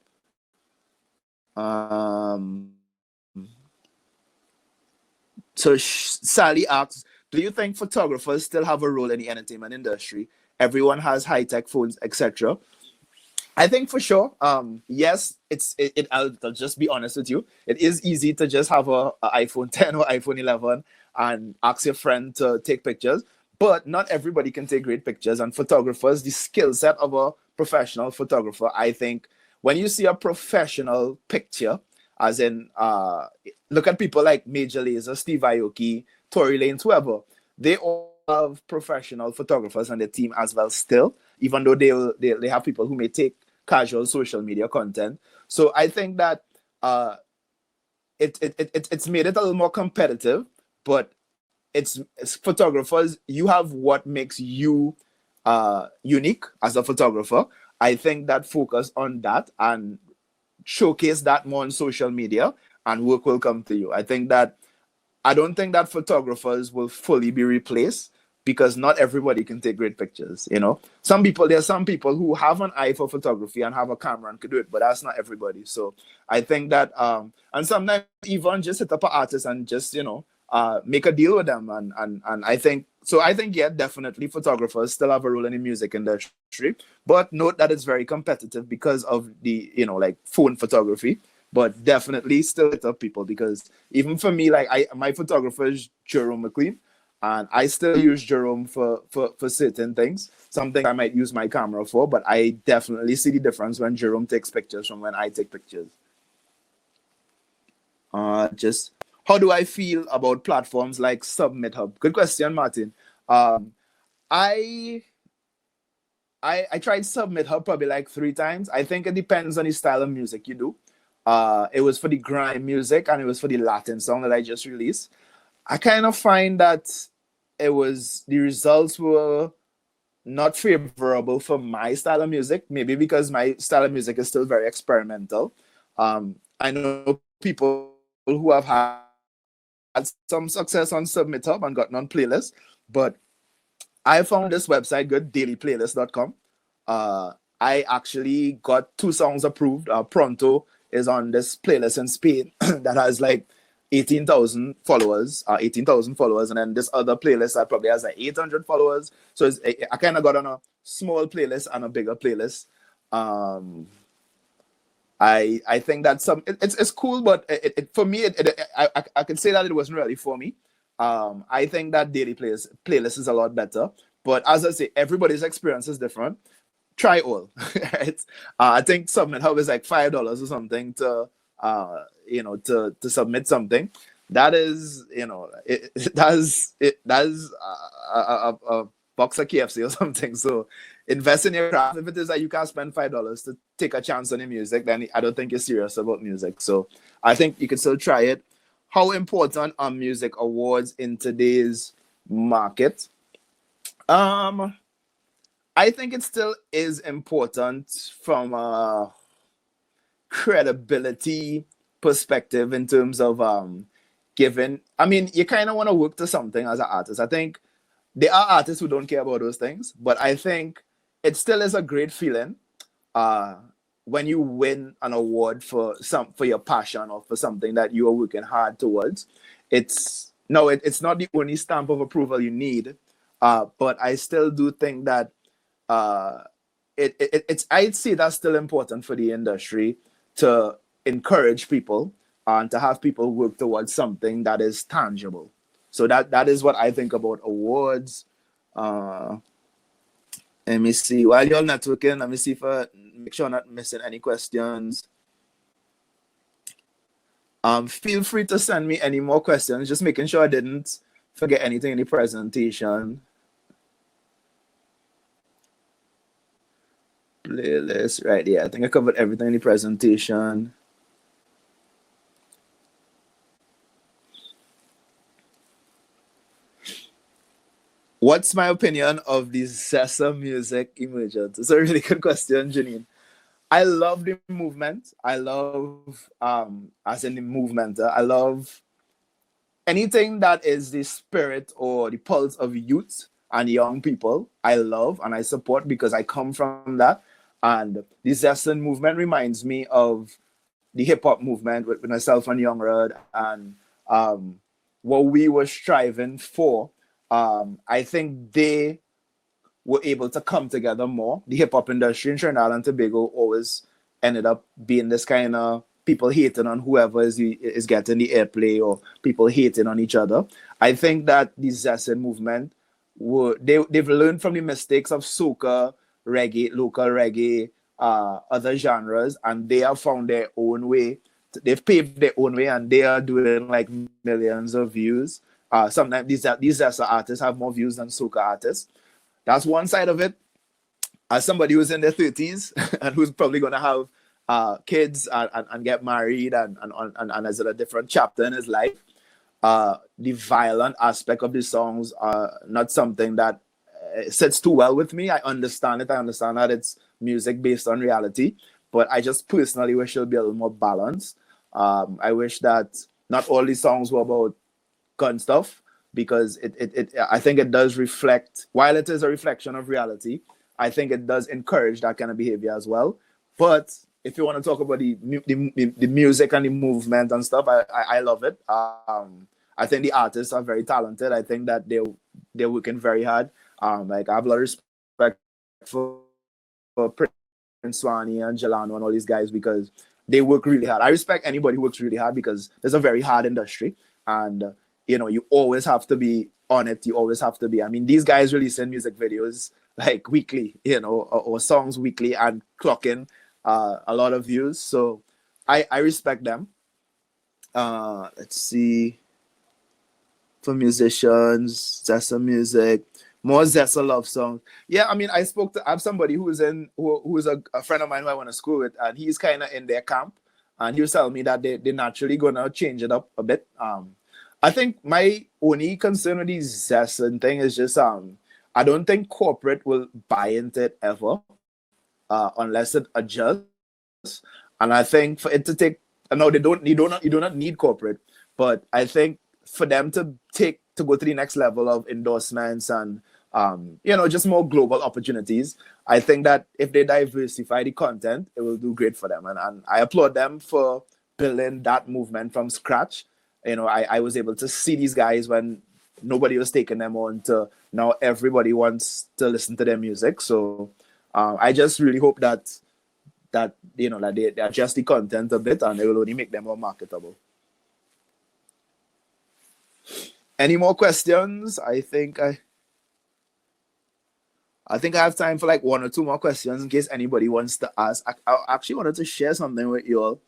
So Sally asks, do you think photographers still have a role in the entertainment industry? Everyone has high-tech phones, etc. I think for sure, yes, I'll just be honest with you. It is easy to just have a iPhone 10 or iPhone 11 and ask your friend to take pictures, but not everybody can take great pictures. And photographers, the skill set of a professional photographer, I think, when you see a professional picture, as in, look at people like Major Lazer, Steve Aoki, Tory Lanez, whoever, they all have professional photographers on their team as well still, even though they have people who may take casual social media content. So I think that it's made it a little more competitive, but it's photographers, you have what makes you unique as a photographer. I think that focus on that and showcase that more on social media and work will come to you. I don't think that photographers will fully be replaced, because not everybody can take great pictures. You know, there are some people who have an eye for photography and have a camera and could do it, but that's not everybody. So I think that and sometimes even just hit up an artist and just make a deal with them, and I think so. I think yeah, definitely photographers still have a role in the music industry, but note that it's very competitive because of the like phone photography. But definitely still hit up people, because even for me, like my photographer is Jerome McLean, and I still use Jerome for certain things. Some things I might use my camera for, but I definitely see the difference when Jerome takes pictures from when I take pictures. Just how do I feel about platforms like Submit Hub? Good question, Martin. Um, I I tried Submit Hub probably like 3 times. I think it depends on the style of music you do. It was for the grime music and it was for the Latin song that I just released. I kind of find that the results were not favorable for my style of music. Maybe because my style of music is still very experimental. I know people who have had some success on Submit Hub and gotten on playlists, but I found this website good, dailyplaylist.com. I actually got 2 songs approved. Pronto is on this playlist in Spain that has like 18,000 followers, and then this other playlist that probably has like 800 followers. So I kind of got on a small playlist and a bigger playlist. I think that it's cool, but for me, I can say that it wasn't really for me. I think that daily playlist is a lot better. But as I say, everybody's experience is different. Try all, right? I think Submit Hub is like $5 or something to submit something. That is, that is a box of KFC or something. So invest in your craft. If it is that you can't spend $5 to take a chance on your music, then I don't think you're serious about music. So I think you can still try it. How important are music awards in today's market? I think it still is important from a credibility perspective in terms of giving. I mean, you kind of want to work to something as an artist. I think there are artists who don't care about those things, but I think it still is a great feeling when you win an award for your passion or for something that you are working hard towards. It's not the only stamp of approval you need, but I still do think that it's I'd say that's still important for the industry to encourage people and to have people work towards something that is tangible. So that is what I think about awards. Let me see. While you're networking, let me see if I make sure I'm not missing any questions. Feel free to send me any more questions. Just making sure I didn't forget anything in the presentation. Playlist, right? Yeah, I think I covered everything in the presentation. What's my opinion of the Zessa music emergence? It's a really good question, Janine. I love the movement. I love, as in the movement, I love anything that is the spirit or the pulse of youth and young people. I love and I support because I come from that. And the Zesson movement reminds me of the hip hop movement with myself and Young Rod and what we were striving for. I think they were able to come together more. The hip hop industry in Trinidad and Tobago always ended up being this kind of people hating on whoever is getting the airplay or people hating on each other. I think that the Zesson movement they've learned from the mistakes of soca, reggae, local reggae, other genres, and they have found their own way. They've paved their own way, and they are doing like millions of views. Sometimes these Zessa artists have more views than soca artists. That's one side of it. As somebody who's in their 30s and who's probably going to have kids and get married and is in a different chapter in his life, the violent aspect of the songs are not something that sits too well with me. I understand it. I understand that it's music based on reality, but I just personally wish it would be a little more balanced. I wish that not all these songs were about gun stuff, because I think it does reflect, while it is a reflection of reality, I think it does encourage that kind of behavior as well. But if you want to talk about the music and the movement and stuff, I love it. I think the artists are very talented. I think that they're working very hard. Like, I have a lot of respect for Prince Swanee and Jelano and all these guys, because they work really hard. I respect anybody who works really hard, because it's a very hard industry, and you always have to be on it. You always have to be. I mean, these guys releasing music videos like weekly, or songs weekly, and clocking a lot of views. So I respect them. Let's see. For musicians, Zessa music, more Zessa love songs. Yeah, I mean, I have somebody who's a friend of mine who I went to school with, and he's kind of in their camp, and he was telling me that they're naturally gonna change it up a bit. I think my only concern with the Zessa thing is just I don't think corporate will buy into it ever, unless it adjusts. And I think for it to take, no, you do not need corporate, but I think for them to go to the next level of endorsements and just more global opportunities, I think that if they diversify the content, it will do great for them. And I applaud them for building that movement from scratch. I was able to see these guys when nobody was taking them on, to now everybody wants to listen to their music. So I just really hope that they adjust the content a bit, and it will only make them more marketable. Any more questions? I think I have time for like one or two more questions in case anybody wants to ask. I actually wanted to share something with you all.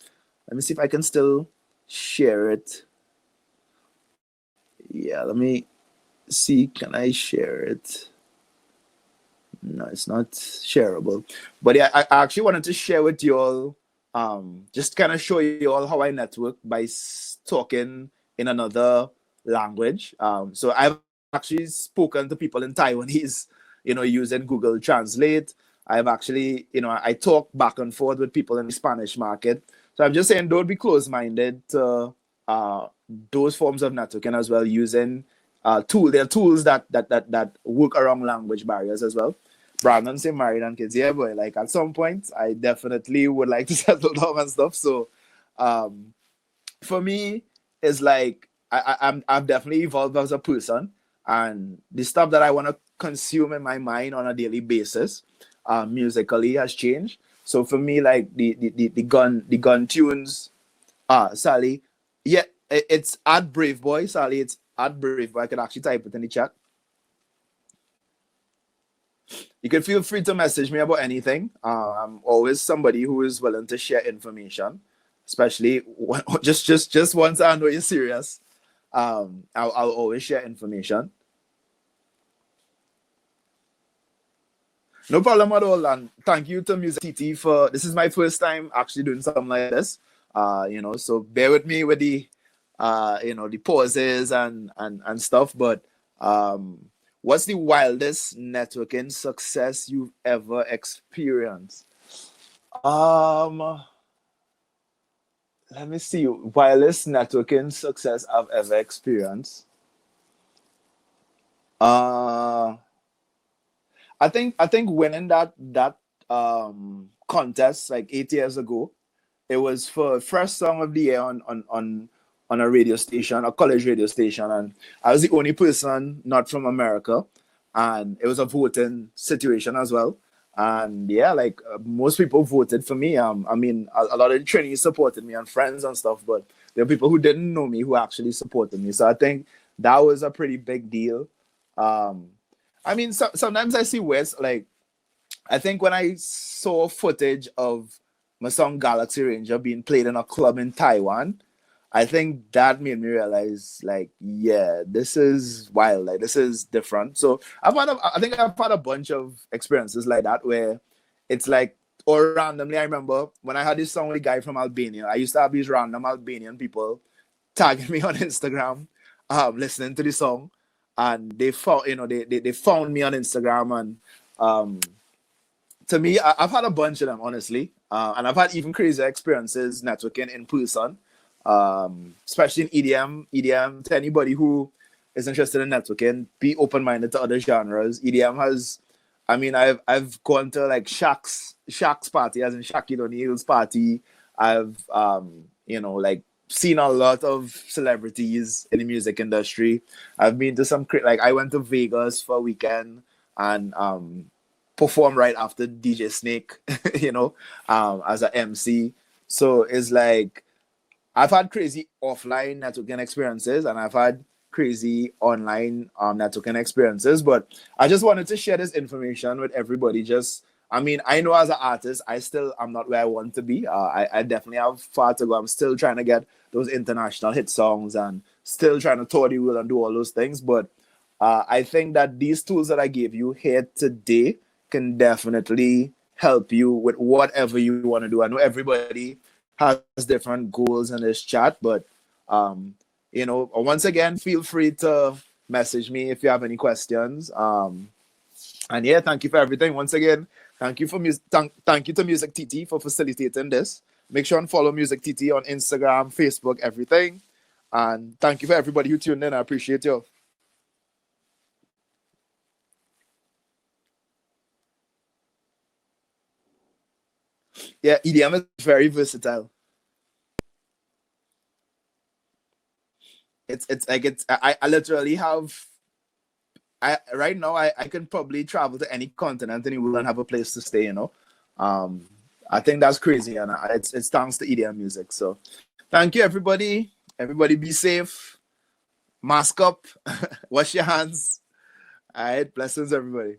Let me see if I can still share it. Yeah, let me see. Can I share it? No, it's not shareable. But yeah, I actually wanted to share with you all, just kind of show you all how I network by talking in another language. So I've actually spoken to people in Taiwanese, using Google Translate. I've actually, I talk back and forth with people in the Spanish market. So I'm just saying, don't be close-minded to those forms of networking as well, using there are tools that work around language barriers as well. Brandon say married and kids. Yeah, boy, like at some point, I definitely would like to settle down and stuff. So for me, it's like I've definitely evolved as a person, and the stuff that I want to consume in my mind on a daily basis, musically, has changed. So for me, like the gun tunes, Sally, yeah, it's at Braveboy, Sally. It's at Braveboy. I can actually type it in the chat. You can feel free to message me about anything. I'm always somebody who is willing to share information, especially just once I know you're serious. I'll always share information. No problem at all, and thank you to MusicTT for this is my first time actually doing something like this. So bear with me with the the pauses and stuff. But what's the wildest networking success you've ever experienced? Let me see. Wildest networking success I've ever experienced. I think winning that contest like 8 years ago. It was for first song of the year on a radio station, a college radio station, and I was the only person not from America, and it was a voting situation as well. And yeah, like most people voted for me. I mean, a lot of the trainees supported me and friends and stuff, but there are people who didn't know me who actually supported me. So I think that was a pretty big deal. I mean, sometimes I see West, like, I think when I saw footage of my song Galaxy Ranger being played in a club in Taiwan, I think that made me realize, like, yeah, this is wild. Like, this is different. So I think I've had a bunch of experiences like that where it's like, or randomly, I remember when I had this song with a guy from Albania, I used to have these random Albanian people tagging me on Instagram, listening to the song, and they found, they found me on Instagram, and to me, I've had a bunch of them, honestly. And I've had even crazier experiences networking in person, especially in EDM. EDM, to anybody who is interested in networking, be open minded to other genres. EDM has, I mean, I've gone to like Shaq's party, as in Shaquille O'Neal's party. I've like seen a lot of celebrities in the music industry. I've been to some like I went to Vegas for a weekend and performed right after DJ Snake, as a MC. So it's like I've had crazy offline networking experiences and I've had crazy online networking experiences, but I just wanted to share this information with everybody. I mean, I know as an artist, I'm not where I want to be. I definitely have far to go. I'm still trying to get those international hit songs and still trying to tour the world and do all those things. But I think that these tools that I gave you here today can definitely help you with whatever you want to do. I know everybody has different goals in this chat, but once again, feel free to message me if you have any questions. And yeah, thank you for everything. Once again, thank you thank you to MusicTT for facilitating this. Make sure and follow MusicTT on Instagram, Facebook, everything. And thank you for everybody who tuned in. I appreciate you. Yeah, EDM is very versatile. It's like I literally have right now I can probably travel to any continent and you will have a place to stay. Um I think that's crazy and it's thanks to EDM music. So thank you everybody. Everybody be safe, mask up, wash your hands. All right, blessings everybody.